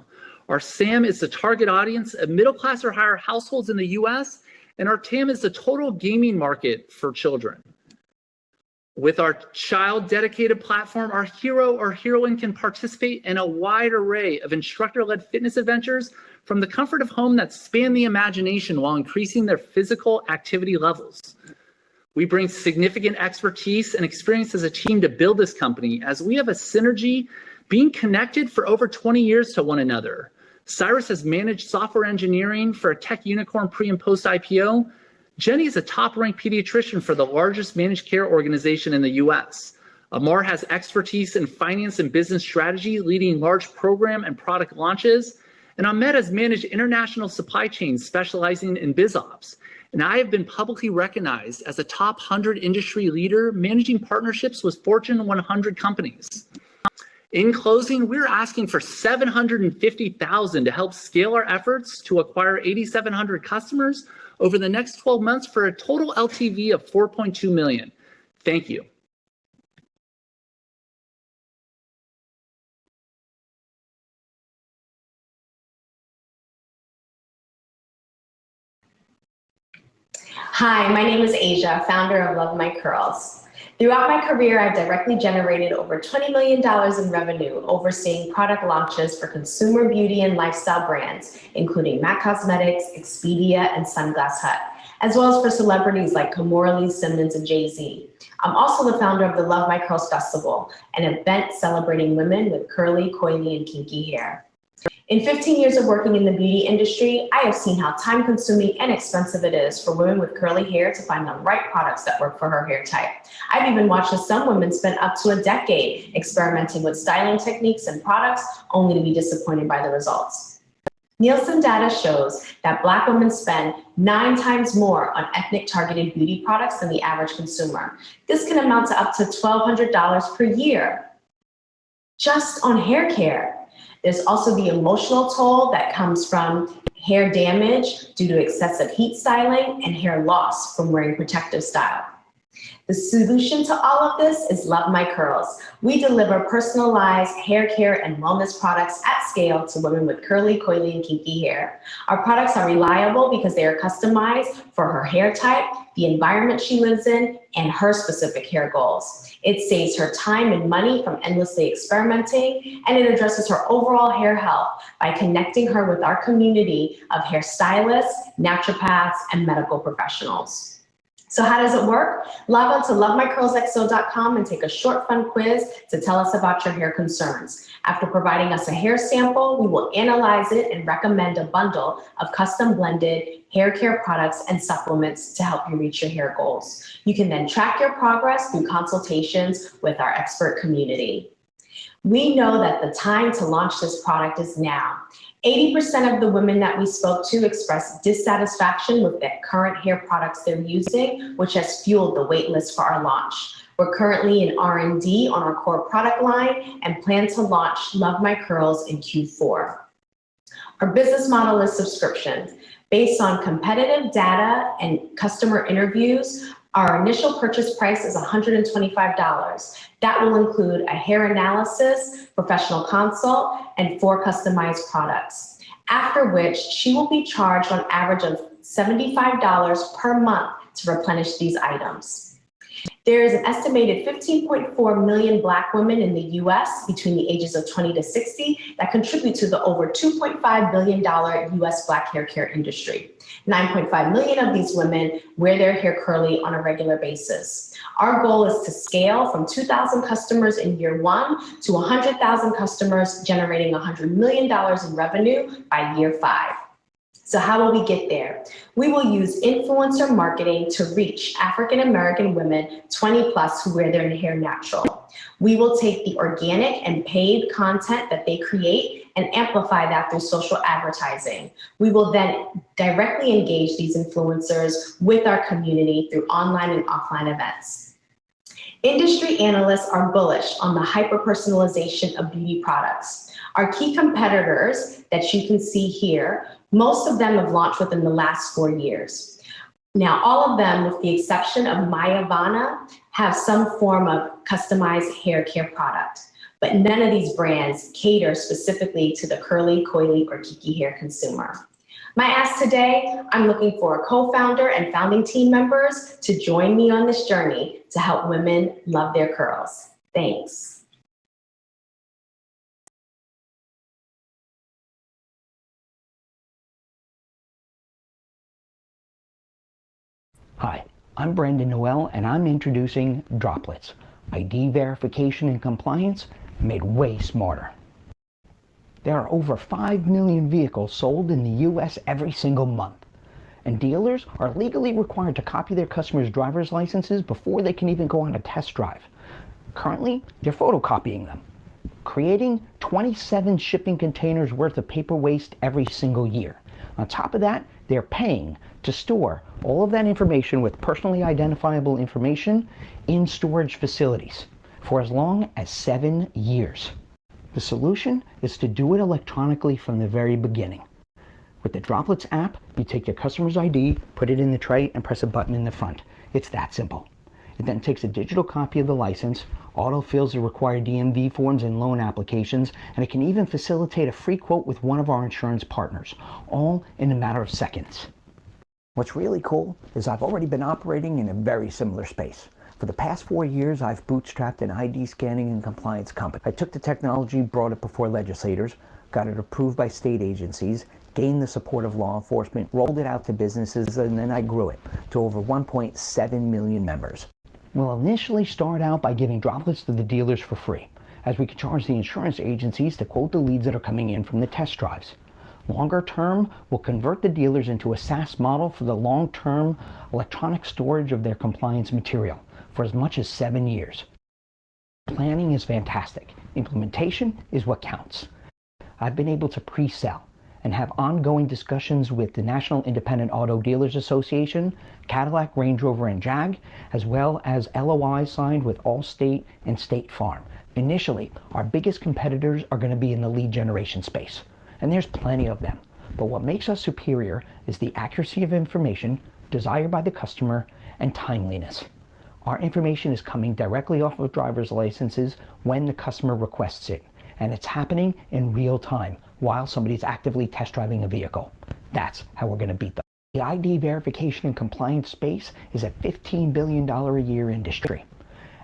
Our SAM is the target audience of middle class or higher households in the US, and our TAM is the total gaming market for children. With our child dedicated platform, our hero or heroine can participate in a wide array of instructor-led fitness adventures from the comfort of home that span the imagination while increasing their physical activity levels. We bring significant expertise and experience as a team to build this company, as we have a synergy being connected for over 20 years to one another. Cyrus has managed software engineering for a tech unicorn pre and post IPO. Jenny is a top-ranked pediatrician for the largest managed care organization in the US. Amar has expertise in finance and business strategy, leading large program and product launches. And Ahmed has managed international supply chains, specializing in BizOps. And I have been publicly recognized as a top 100 industry leader, managing partnerships with Fortune 100 companies. In closing, we're asking for $750,000 to help scale our efforts to acquire 8,700 customers over the next 12 months for a total LTV of 4.2 million. Thank you. Hi, my name is Asia, founder of Love My Curls. Throughout my career, I've directly generated over $20 million in revenue, overseeing product launches for consumer beauty and lifestyle brands, including MAC Cosmetics, Expedia, and Sunglass Hut, as well as for celebrities like Kamora Lee Simmons and Jay-Z. I'm also the founder of the Love My Curls Festival, an event celebrating women with curly, coily, and kinky hair. In 15 years of working in the beauty industry, I have seen how time-consuming and expensive it is for women with curly hair to find the right products that work for her hair type. I've even watched as some women spend up to a decade experimenting with styling techniques and products, only to be disappointed by the results. Nielsen data shows that Black women spend 9 times more on ethnic targeted beauty products than the average consumer. This can amount to up to $1,200 per year, just on hair care. There's also the emotional toll that comes from hair damage due to excessive heat styling and hair loss from wearing protective style. The solution to all of this is Love My Curls. We deliver personalized hair care and wellness products at scale to women with curly, coily, and kinky hair. Our products are reliable because they are customized for her hair type, the environment she lives in, and her specific hair goals. It saves her time and money from endlessly experimenting, and it addresses her overall hair health by connecting her with our community of hairstylists, naturopaths, and medical professionals. So how does it work? Log on to lovemycurlsxo.com and take a short, fun quiz to tell us about your hair concerns. After providing us a hair sample, we will analyze it and recommend a bundle of custom blended hair care products and supplements to help you reach your hair goals. You can then track your progress through consultations with our expert community. We know that the time to launch this product is now. 80% of the women that we spoke to expressed dissatisfaction with the current hair products they're using, which has fueled the wait list for our launch. We're currently in R&D on our core product line and plan to launch Love My Curls in Q4. Our business model is subscription. Based on competitive data and customer interviews, our initial purchase price is $125. That will include a hair analysis, professional consult, and 4 customized products. After which, she will be charged on average of $75 per month to replenish these items. There is an estimated 15.4 million Black women in the US between the ages of 20 to 60 that contribute to the over $2.5 billion US Black hair care industry. 9.5 million of these women wear their hair curly on a regular basis. Our goal is to scale from 2,000 customers in year 1 to 100,000 customers, generating $100 million in revenue by year 5. So how will we get there? We will use influencer marketing to reach African-American women 20 plus who wear their hair natural. We will take the organic and paid content that they create and amplify that through social advertising. We will then directly engage these influencers with our community through online and offline events. Industry analysts are bullish on the hyper-personalization of beauty products. Our key competitors that you can see here, most of them have launched within the last 4 years. Now, all of them, with the exception of Myavana, have some form of customized hair care product, but none of these brands cater specifically to the curly, coily, or kiki hair consumer. My ask today, I'm looking for a co-founder and founding team members to join me on this journey to help women love their curls. Thanks. Hi, I'm Brandon Noel, and I'm introducing Droplets, ID verification and compliance made way smarter. There are over 5 million vehicles sold in the US every single month, and dealers are legally required to copy their customers' driver's licenses before they can even go on a test drive. Currently, they're photocopying them, creating 27 shipping containers worth of paper waste every single year. On top of that, they're paying to store all of that information with personally identifiable information in storage facilities for as long as 7 years. The solution is to do it electronically from the very beginning. With the Droplets app, you take your customer's ID, put it in the tray, and press a button in the front. It's that simple. It then takes a digital copy of the license, autofills the required DMV forms and loan applications, and it can even facilitate a free quote with one of our insurance partners, all in a matter of seconds. What's really cool is I've already been operating in a very similar space. For the past 4 years, I've bootstrapped an ID scanning and compliance company. I took the technology, brought it before legislators, got it approved by state agencies, gained the support of law enforcement, rolled it out to businesses, and then I grew it to over 1.7 million members. We'll initially start out by giving Droplets to the dealers for free, as we can charge the insurance agencies to quote the leads that are coming in from the test drives. Longer term, we'll convert the dealers into a SaaS model for the long-term electronic storage of their compliance material for as much as 7 years. Planning is fantastic. Implementation is what counts. I've been able to pre-sell and have ongoing discussions with the National Independent Auto Dealers Association, Cadillac, Range Rover, and Jag, as well as LOIs signed with Allstate and State Farm. Initially, our biggest competitors are going to be in the lead generation space, and there's plenty of them. But what makes us superior is the accuracy of information, desired by the customer, and timeliness. Our information is coming directly off of driver's licenses when the customer requests it, and it's happening in real time while somebody's actively test driving a vehicle. That's how we're going to beat them. The ID verification and compliance space is a $15 billion a year industry,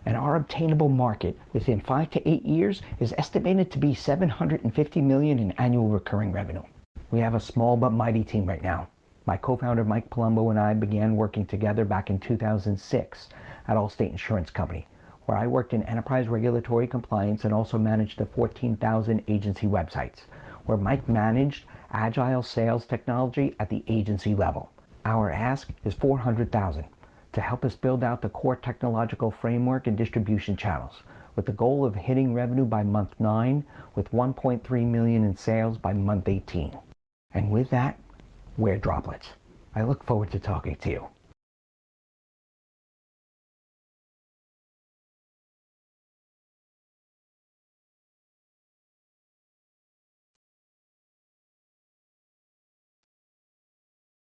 and our obtainable market within 5 to 8 years is estimated to be $750 million in annual recurring revenue. We have a small but mighty team right now. My co-founder Mike Palumbo and I began working together back in 2006 at Allstate Insurance Company, where I worked in enterprise regulatory compliance and also managed the 14,000 agency websites, where Mike managed agile sales technology at the agency level. Our ask is $400,000 to help us build out the core technological framework and distribution channels, with the goal of hitting revenue by month 9 with 1.3 million in sales by month 18. And with that, we're Droplets. I look forward to talking to you.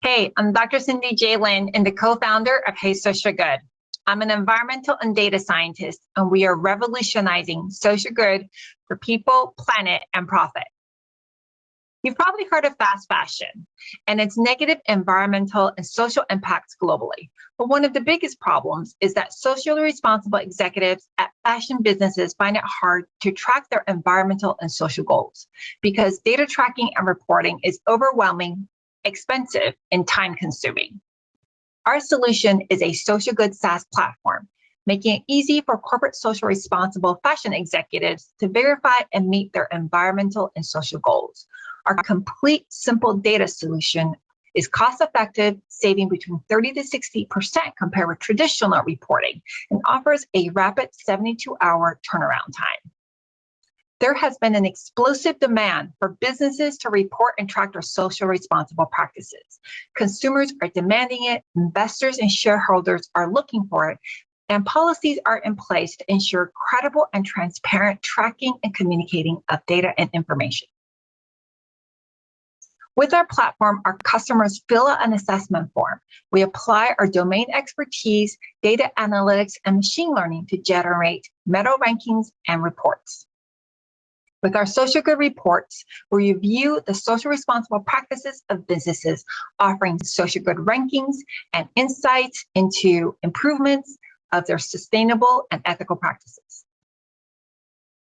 Hey, I'm Dr. Cindy J. Lin and the co-founder of Hey Social Good. I'm an environmental and data scientist, and we are revolutionizing social good for people, planet, and profit. You've probably heard of fast fashion and its negative environmental and social impacts globally. But one of the biggest problems is that socially responsible executives at fashion businesses find it hard to track their environmental and social goals because data tracking and reporting is overwhelming, expensive, and time-consuming. Our solution is a social goods SaaS platform, making it easy for corporate social responsible fashion executives to verify and meet their environmental and social goals. Our complete simple data solution is cost-effective, saving between 30 to 60% compared with traditional reporting, and offers a rapid 72-hour turnaround time. There has been an explosive demand for businesses to report and track their social responsible practices. Consumers are demanding it, investors and shareholders are looking for it, and policies are in place to ensure credible and transparent tracking and communicating of data and information. With our platform, our customers fill out an assessment form. We apply our domain expertise, data analytics, and machine learning to generate meta rankings and reports. With our social good reports, we review the social responsible practices of businesses, offering social good rankings and insights into improvements of their sustainable and ethical practices.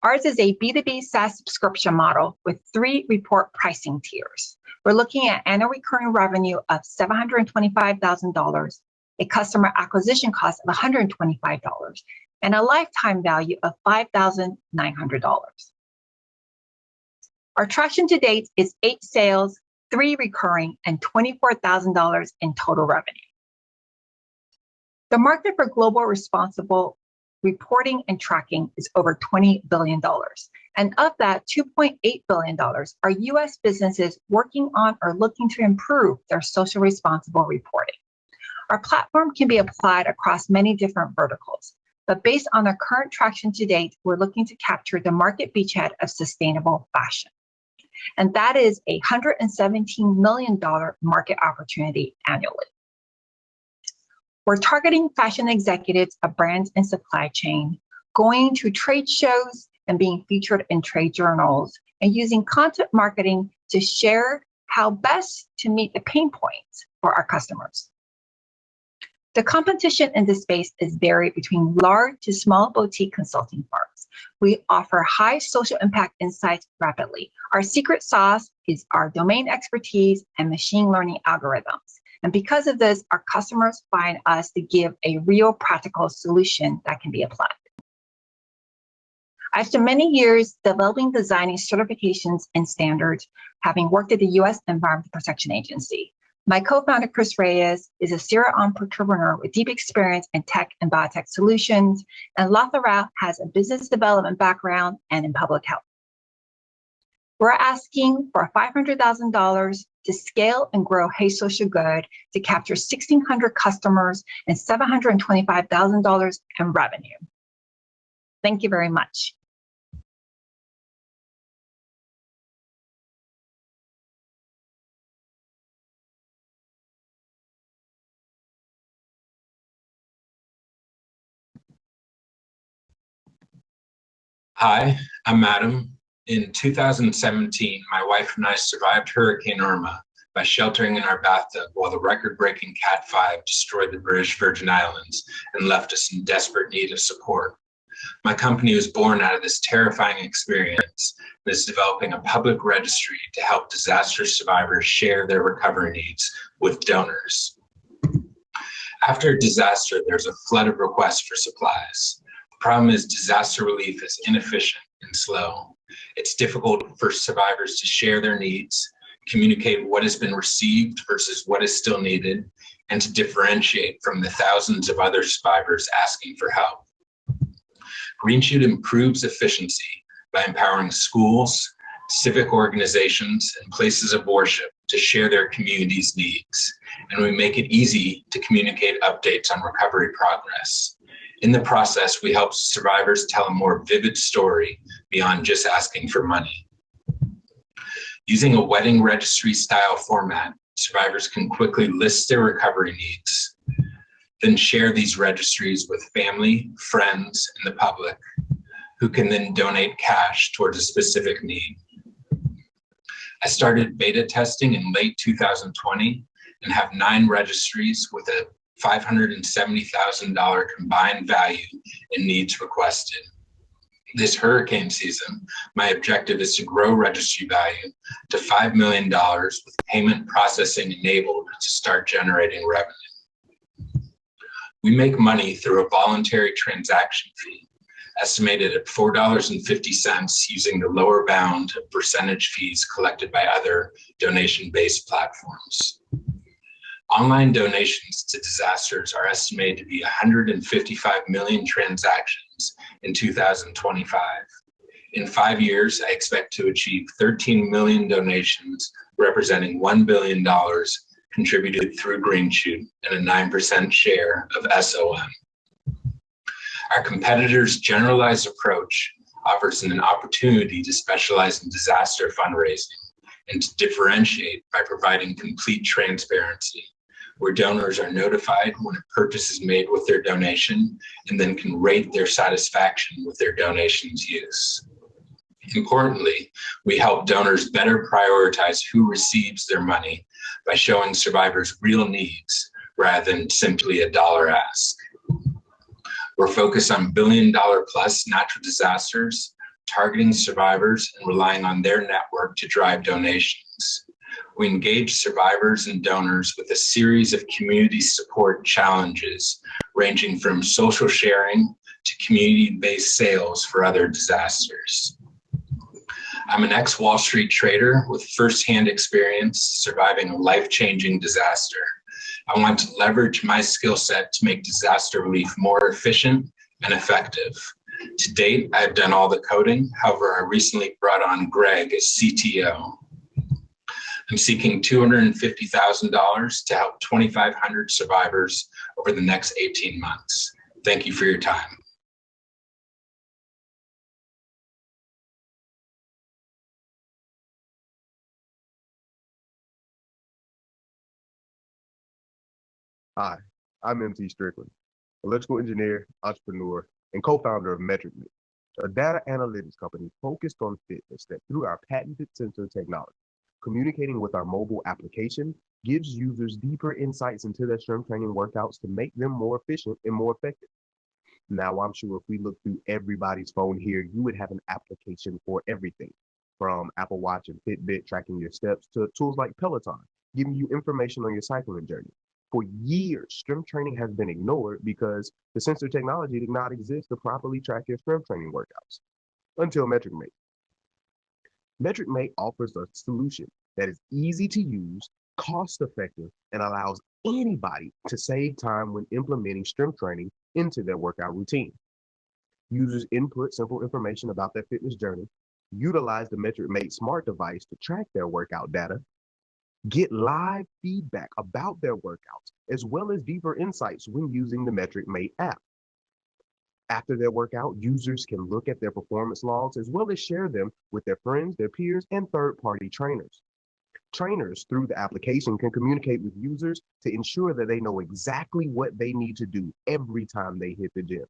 Ours is a B2b SaaS subscription model with 3 report pricing tiers. We're looking at annual recurring revenue of $725,000, a customer acquisition cost of $125, and a lifetime value of $5,900. Our traction to date is 8 sales, 3 recurring, and $24,000 in total revenue. The market for global responsible reporting and tracking is over $20 billion. And of that, $2.8 billion are US businesses working on or looking to improve their social responsible reporting. Our platform can be applied across many different verticals, but based on our current traction to date, we're looking to capture the market beachhead of sustainable fashion. And that is a $117 million market opportunity annually. We're targeting fashion executives of brands and supply chain, going to trade shows and being featured in trade journals, and using content marketing to share how best to meet the pain points for our customers. The competition in this space is varied between large to small boutique consulting firms. We offer high social impact insights rapidly. Our secret sauce is our domain expertise and machine learning algorithms. And because of this, our customers find us to give a real practical solution that can be applied. I've spent many years developing, designing certifications and standards, having worked at the US Environmental Protection Agency. My co-founder, Chris Reyes, is a serial entrepreneur with deep experience in tech and biotech solutions, and Latha has a business development background and in public health. We're asking for $500,000 to scale and grow Hey Social Good to capture 1,600 customers and $725,000 in revenue. Thank you very much. Hi, I'm Adam. In 2017, my wife and I survived Hurricane Irma by sheltering in our bathtub while the record-breaking Cat 5 destroyed the British Virgin Islands and left us in desperate need of support. My company was born out of this terrifying experience and is developing a public registry to help disaster survivors share their recovery needs with donors. After a disaster, there's a flood of requests for supplies. The problem is disaster relief is inefficient and slow. It's difficult for survivors to share their needs, communicate what has been received versus what is still needed, and to differentiate from the thousands of other survivors asking for help. GreenShoot improves efficiency by empowering schools, civic organizations, and places of worship to share their community's needs, and we make it easy to communicate updates on recovery progress. In the process, we help survivors tell a more vivid story beyond just asking for money. Using a wedding registry style format, survivors can quickly list their recovery needs, then share these registries with family, friends, and the public, who can then donate cash towards a specific need. I started beta testing in late 2020 and have 9 registries with a $570,000 combined value in needs requested. This hurricane season, my objective is to grow registry value to $5 million with payment processing enabled to start generating revenue. We make money through a voluntary transaction fee, estimated at $4.50 using the lower bound of percentage fees collected by other donation-based platforms. Online donations to disasters are estimated to be 155 million transactions in 2025. In 5 years, I expect to achieve 13 million donations, representing $1 billion contributed through GreenShoot and a 9% share of SOM. Our competitors' generalized approach offers an opportunity to specialize in disaster fundraising and to differentiate by providing complete transparency, where donors are notified when a purchase is made with their donation and then can rate their satisfaction with their donation's use. Importantly, we help donors better prioritize who receives their money by showing survivors real needs rather than simply a dollar ask. We're focused on billion-dollar-plus natural disasters, targeting survivors and relying on their network to drive donations. We engage survivors and donors with a series of community support challenges, ranging from social sharing to community-based sales for other disasters. I'm an ex-Wall Street trader with firsthand experience surviving a life-changing disaster. I want to leverage my skill set to make disaster relief more efficient and effective. To date, I've done all the coding. However, I recently brought on Greg as CTO. I'm seeking $250,000 to help 2,500 survivors over the next 18 months. Thank you for your time. Hi, I'm MT Strickland, electrical engineer, entrepreneur, and co-founder of MetricMix, a data analytics company focused on fitness that through our patented sensor technology, communicating with our mobile application, gives users deeper insights into their strength training workouts to make them more efficient and more effective. Now, I'm sure if we look through everybody's phone here, you would have an application for everything, from Apple Watch and Fitbit tracking your steps to tools like Peloton, giving you information on your cycling journey. For years, strength training has been ignored because the sensor technology did not exist to properly track your strength training workouts until MetricMate. MetricMate offers a solution that is easy to use, cost-effective, and allows anybody to save time when implementing strength training into their workout routine. Users input simple information about their fitness journey, utilize the MetricMate smart device to track their workout data, get live feedback about their workouts, as well as deeper insights when using the MetricMate app. After their workout, users can look at their performance logs as well as share them with their friends, their peers, and third-party trainers. Trainers through the application can communicate with users to ensure that they know exactly what they need to do every time they hit the gym.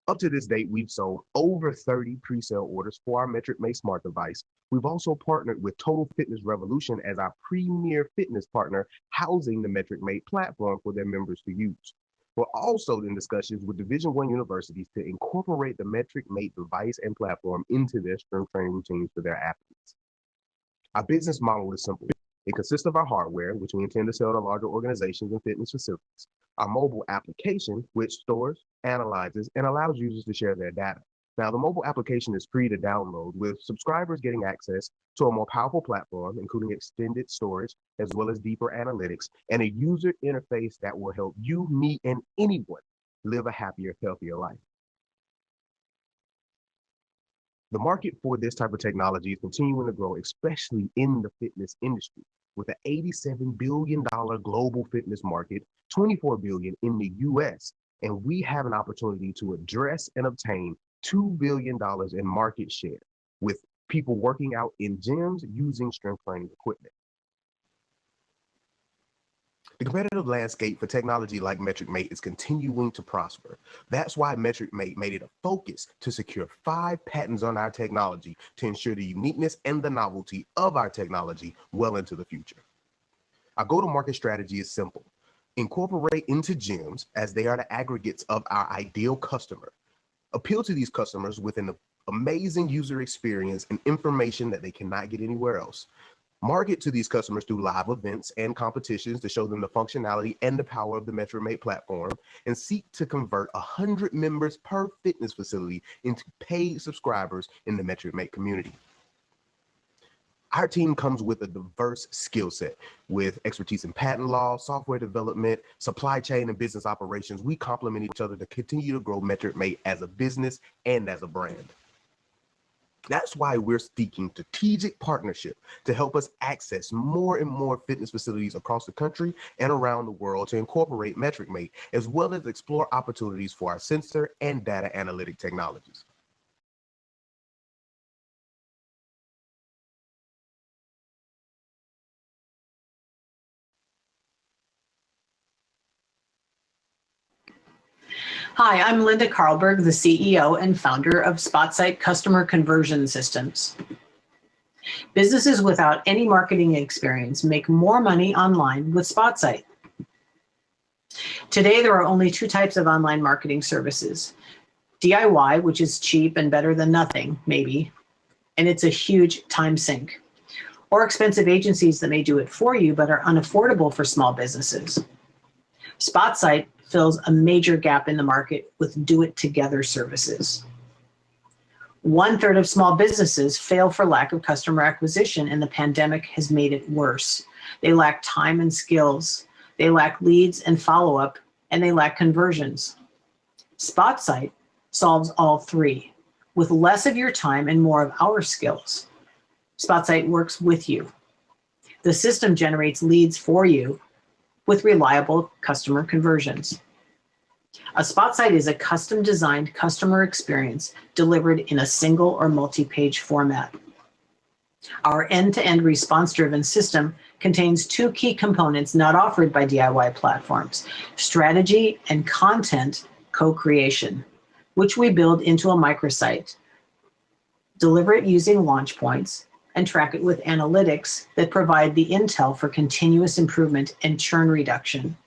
Up to this date, we've sold over 30 pre-sale orders for our MetricMate smart device. We've also partnered with Total Fitness Revolution as our premier fitness partner, housing the MetricMate platform for their members to use. We're also in discussions with Division I universities to incorporate the MetricMate device and platform into their strength training routines for their athletes. Our business model is simple. It consists of our hardware, which we intend to sell to larger organizations and fitness facilities, our mobile application, which stores, analyzes, and allows users to share their data. Now, the mobile application is free to download, with subscribers getting access to a more powerful platform, including extended storage, as well as deeper analytics, and a user interface that will help you, me, and anyone live a happier, healthier life. The market for this type of technology is continuing to grow, especially in the fitness industry, with an $87 billion global fitness market, $24 billion in the US, and we have an opportunity to address and obtain $2 billion in market share with people working out in gyms using strength training equipment. The competitive landscape for technology like MetricMate is continuing to prosper. That's why MetricMate made it a focus to secure 5 patents on our technology to ensure the uniqueness and the novelty of our technology well into the future. Our go-to-market strategy is simple. Incorporate into gems as they are the aggregates of our ideal customer. Appeal to these customers with an amazing user experience and information that they cannot get anywhere else. Market to these customers through live events and competitions to show them the functionality and the power of the MetricMate platform, and seek to convert 100 members per fitness facility into paid subscribers in the MetricMate community. Our team comes with a diverse skill set with expertise in patent law, software development, supply chain, and business operations. We complement each other to continue to grow MetricMate as a business and as a brand. That's why we're seeking strategic partnership to help us access more and more fitness facilities across the country and around the world to incorporate MetricMate, as well as explore opportunities for our sensor and data analytic technologies. Hi, I'm Linda Carlberg, the CEO and founder of SpotSite Customer Conversion Systems. Businesses without any marketing experience make more money online with SpotSite. Today, there are only 2 types of online marketing services. DIY, which is cheap and better than nothing, maybe, and it's a huge time sink. Or expensive agencies that may do it for you but are unaffordable for small businesses. SpotSite fills a major gap in the market with do-it-together services. 1/3 of small businesses fail for lack of customer acquisition, and the pandemic has made it worse. They lack time and skills, they lack leads and follow-up, and they lack conversions. SpotSite solves all 3, with less of your time and more of our skills. SpotSite works with you. The system generates leads for you with reliable customer conversions. A SpotSite is a custom-designed customer experience delivered in a single or multi-page format. Our end-to-end response-driven system contains 2 key components not offered by DIY platforms: strategy and content co-creation, which we build into a microsite, deliver it using launch points, and track it with analytics that provide the intel for continuous improvement and churn reduction.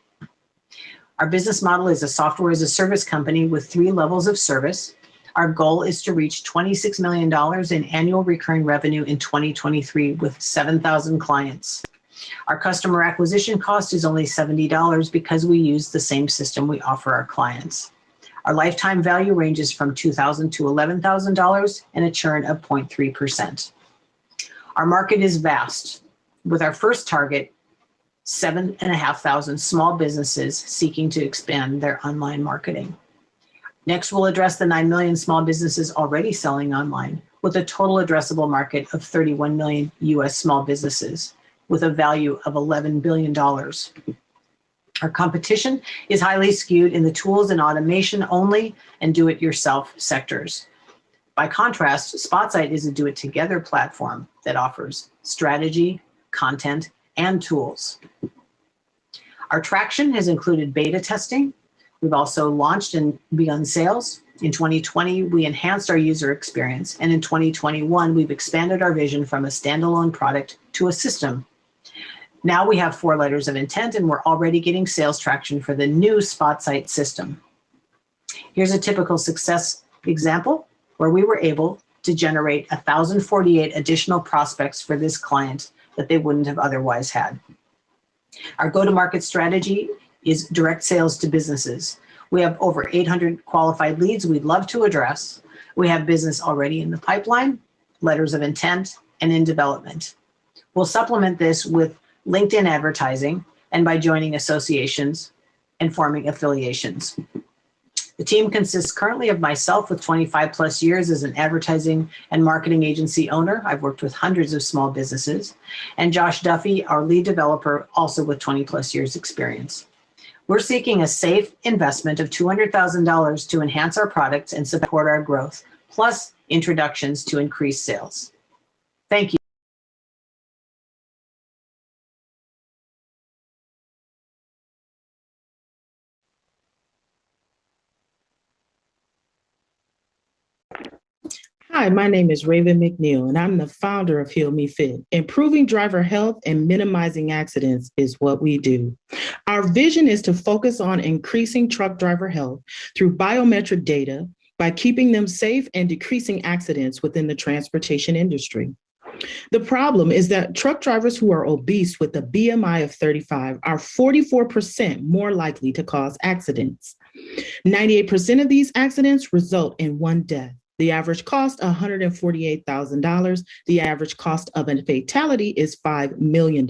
Our business model is a software as a service company with 3 levels of service. Our goal is to reach $26 million in annual recurring revenue in 2023 with 7,000 clients. Our customer acquisition cost is only $70 because we use the same system we offer our clients. Our lifetime value ranges from $2,000 to $11,000 and a churn of 0.3%. Our market is vast, with our first target 7,500 small businesses seeking to expand their online marketing. Next, we'll address the 9 million small businesses already selling online, with a total addressable market of 31 million US small businesses, with a value of $11 billion. Our competition is highly skewed in the tools and automation only and do-it-yourself sectors. By contrast, SpotSite is a do-it-together platform that offers strategy, content, and tools. Our traction has included beta testing. We've also launched and begun sales. In 2020, we enhanced our user experience, and in 2021, we've expanded our vision from a standalone product to a system. Now we have 4 letters of intent, and we're already getting sales traction for the new SpotSite system. Here's a typical success example where we were able to generate 1,048 additional prospects for this client that they wouldn't have otherwise had. Our go-to-market strategy is direct sales to businesses. We have over 800 qualified leads we'd love to address. We have business already in the pipeline, letters of intent, and in development. We'll supplement this with LinkedIn advertising and by joining associations and forming affiliations. The team consists currently of myself with 25 plus years as an advertising and marketing agency owner. I've worked with hundreds of small businesses, and Josh Duffy, our lead developer, also with 20 plus years experience. We're seeking a safe investment of $200,000 to enhance our products and support our growth, plus introductions to increase sales. Thank you. Hi, my name is Raven McNeil, and I'm the founder of Heal Me Fit. Improving driver health and minimizing accidents is what we do. Our vision is to focus on increasing truck driver health through biometric data by keeping them safe and decreasing accidents within the transportation industry. The problem is that truck drivers who are obese with a BMI of 35 are 44% more likely to cause accidents. 98% of these accidents result in one death. The average cost, $148,000. The average cost of a fatality is $5 million.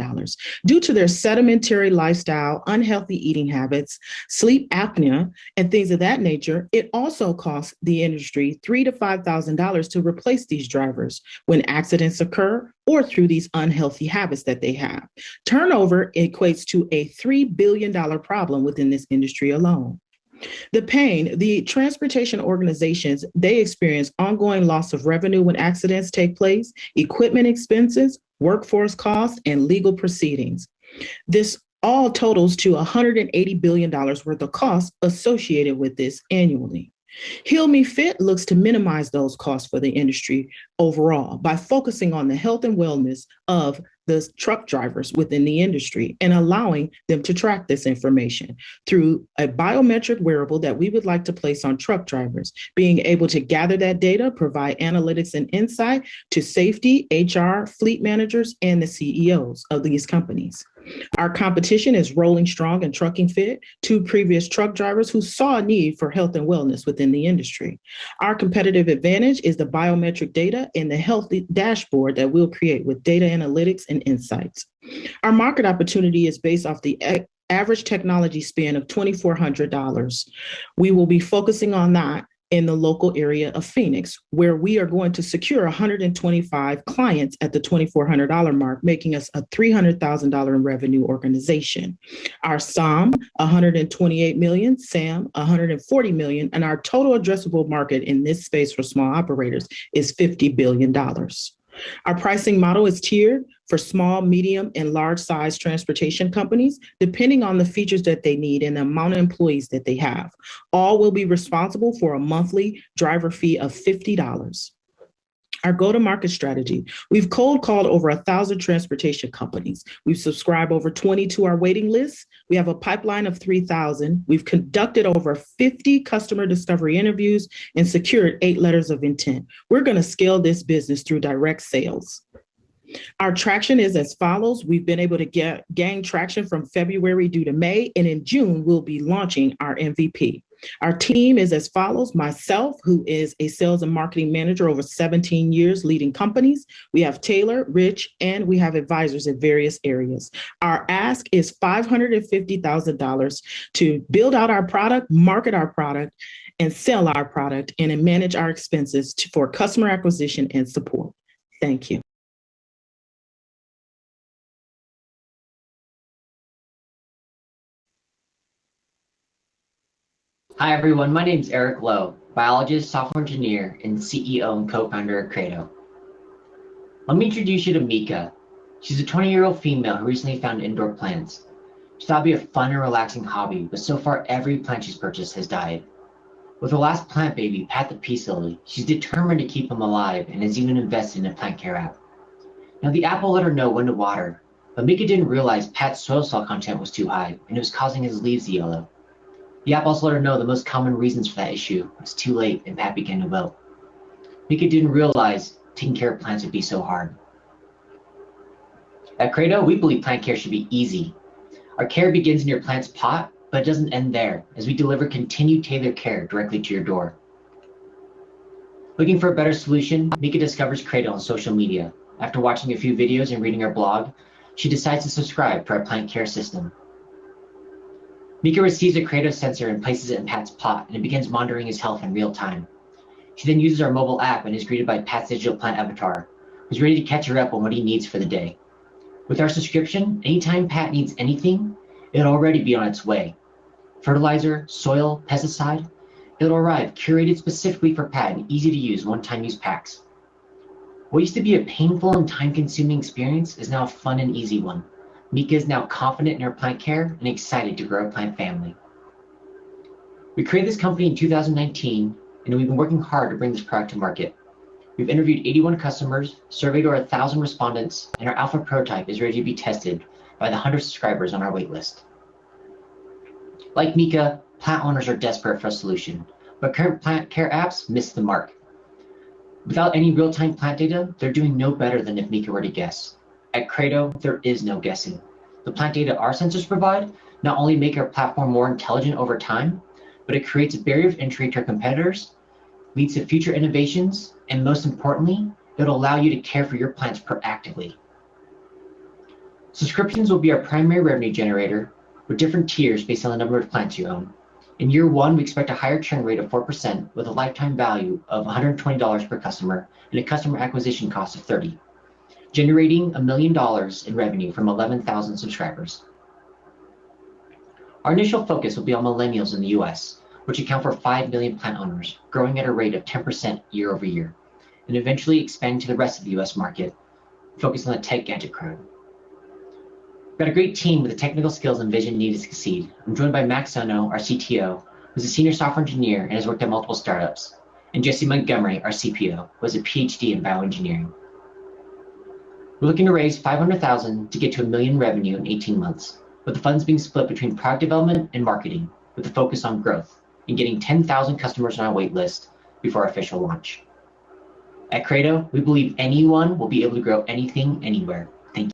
Due to their sedimentary lifestyle, unhealthy eating habits, sleep apnea, and things of that nature, it also costs the industry $3,000 to $5,000 to replace these drivers when accidents occur or through these unhealthy habits that they have. Turnover equates to a $3 billion problem within this industry alone. The pain, the transportation organizations, they experience ongoing loss of revenue when accidents take place, equipment expenses, workforce costs, and legal proceedings. This all totals to $180 billion worth of costs associated with this annually. Heal Me Fit looks to minimize those costs for the industry overall by focusing on the health and wellness of the truck drivers within the industry and allowing them to track this information through a biometric wearable that we would like to place on truck drivers, being able to gather that data, provide analytics and insight to safety, HR, fleet managers, and the CEOs of these companies. Our competition is Rolling Strong and Trucking Fit, two previous truck drivers who saw a need for health and wellness within the industry. Our competitive advantage is the biometric data and the health dashboard that we'll create with data analytics and insights. Our market opportunity is based off the average technology spend of $2,400. We will be focusing on that in the local area of Phoenix, where we are going to secure 125 clients at the $2,400 mark, making us a $300,000 in revenue organization. Our SOM, 128 million, SAM, 140 million, and our total addressable market in this space for small operators is $50 billion. Our pricing model is tiered for small, medium, and large size transportation companies, depending on the features that they need and the amount of employees that they have. All will be responsible for a monthly driver fee of $50. Our go-to-market strategy. We've cold called over 1,000 transportation companies. We've subscribed over 20 to our waiting list. We have a pipeline of 3,000. We've conducted over 50 customer discovery interviews and secured 8 letters of intent. We're going to scale this business through direct sales. Our traction is as follows. We've been able to gain traction from February due to May, and in June, we'll be launching our MVP. Our team is as follows. Myself, who is a sales and marketing manager over 17 years leading companies. We have Taylor, Rich, and we have advisors in various areas. Our ask is $550,000 to build out our product, market our product, and sell our product, and manage our expenses for customer acquisition and support. Thank you. Hi everyone, my name is Eric Lowe, biologist, software engineer, and CEO and co-founder of Credo. Let me introduce you to Mika. She's a 20-year-old female who recently found indoor plants. She thought it'd be a fun and relaxing hobby, but so far every plant she's purchased has died. With her last plant baby, Pat the Peace Lily, she's determined to keep him alive and has even invested in a plant care app. Now the app will let her know when to water, but Mika didn't realize Pat's soil salt content was too high and it was causing his leaves to yellow. The app also let her know the most common reasons for that issue. It's too late and Pat began to wilt. Mika didn't realize taking care of plants would be so hard. At Credo, we believe plant care should be easy. Our care begins in your plant's pot, but it doesn't end there, as we deliver continued tailored care directly to your door. Looking for a better solution, Mika discovers Credo on social media. After watching a few videos and reading our blog, she decides to subscribe to our plant care system. Mika receives a Credo sensor and places it in Pat's pot, and it begins monitoring his health in real time. She then uses our mobile app and is greeted by Pat's digital plant avatar, who's ready to catch her up on what he needs for the day. With our subscription, anytime Pat needs anything, it'll already be on its way. Fertilizer, soil, pesticide, it'll arrive curated specifically for Pat in easy-to-use one-time use packs. What used to be a painful and time-consuming experience is now a fun and easy one. Mika is now confident in her plant care and excited to grow a plant family. We created this company in 2019, and we've been working hard to bring this product to market. We've interviewed 81 customers, surveyed over 1,000 respondents, and our alpha prototype is ready to be tested by the 100 subscribers on our waitlist. Like Mika, plant owners are desperate for a solution, but current plant care apps miss the mark. Without any real-time plant data, they're doing no better than if Mika were to guess. At Credo, there is no guessing. The plant data our sensors provide not only make our platform more intelligent over time, but it creates a barrier of entry to our competitors, leads to future innovations, and most importantly, it'll allow you to care for your plants proactively. Subscriptions will be our primary revenue generator with different tiers based on the number of plants you own. In year one, we expect a higher churn rate of 4% with a lifetime value of $120 per customer and a customer acquisition cost of $30, generating $1 million in revenue from 11,000 subscribers. Our initial focus will be on millennials in the US, which account for 5 million plant owners, growing at a rate of 10% year over year, and eventually expand to the rest of the US market, focused on the tech gadget crowd. We've got a great team with the technical skills and vision needed to succeed. I'm joined by Max Sono, our CTO, who's a senior software engineer and has worked at multiple startups, and Jesse Montgomery, our CPO, who has a PhD in bioengineering. We're looking to raise $500,000 to get to $1 million revenue in 18 months, with the funds being split between product development and marketing, with a focus on growth and getting 10,000 customers on our wait list before our official launch. At Credo, we believe anyone will be able to grow anything, anywhere. Thank you.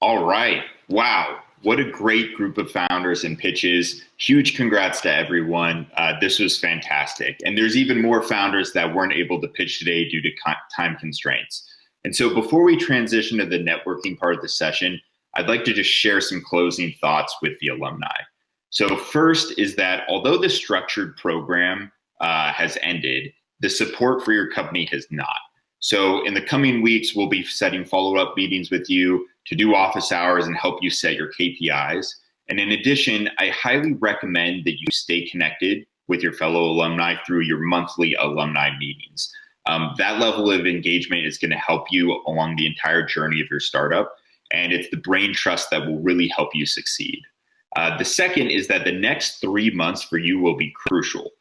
All right. Wow. What a great group of founders and pitches. Huge congrats to everyone. This was fantastic. And there's even more founders that weren't able to pitch today due to time constraints. And so before we transition to the networking part of the session, I'd like to just share some closing thoughts with the alumni. So first is that although the structured program has ended, the support for your company has not. So in the coming weeks, we'll be setting follow-up meetings with you to do office hours and help you set your KPIs. And in addition, I highly recommend that you stay connected with your fellow alumni through your monthly alumni meetings. That level of engagement is going to help you along the entire journey of your startup. And it's the brain trust that will really help you succeed. The second is that the next 3 months for you will be crucial.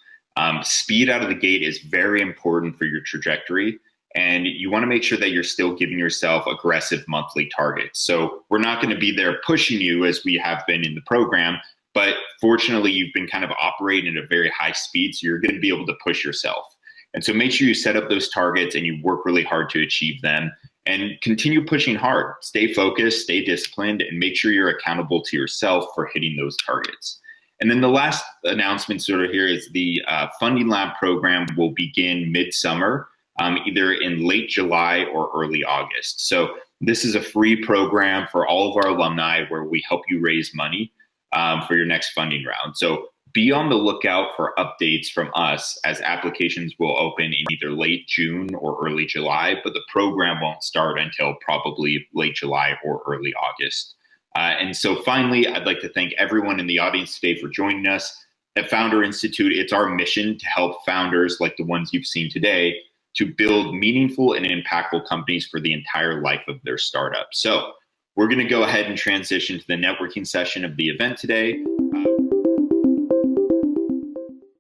Speed out of the gate is very important for your trajectory. And you want to make sure that you're still giving yourself aggressive monthly targets. So we're not going to be there pushing you as we have been in the program, but fortunately you've been kind of operating at a very high speed, so you're going to be able to push yourself. And so make sure you set up those targets and you work really hard to achieve them and continue pushing hard. Stay focused, stay disciplined, and make sure you're accountable to yourself for hitting those targets. And then the last announcement sort of here is the Funding Lab program will begin midsummer, either in late July or early August. So this is a free program for all of our alumni where we help you raise money for your next funding round. So be on the lookout for updates from us as applications will open in either late June or early July, but the program won't start until probably late July or early August. And so finally, I'd like to thank everyone in the audience today for joining us. At Founder Institute, it's our mission to help founders like the ones you've seen today to build meaningful and impactful companies for the entire life of their startup. So we're going to go ahead and transition to the networking session of the event today.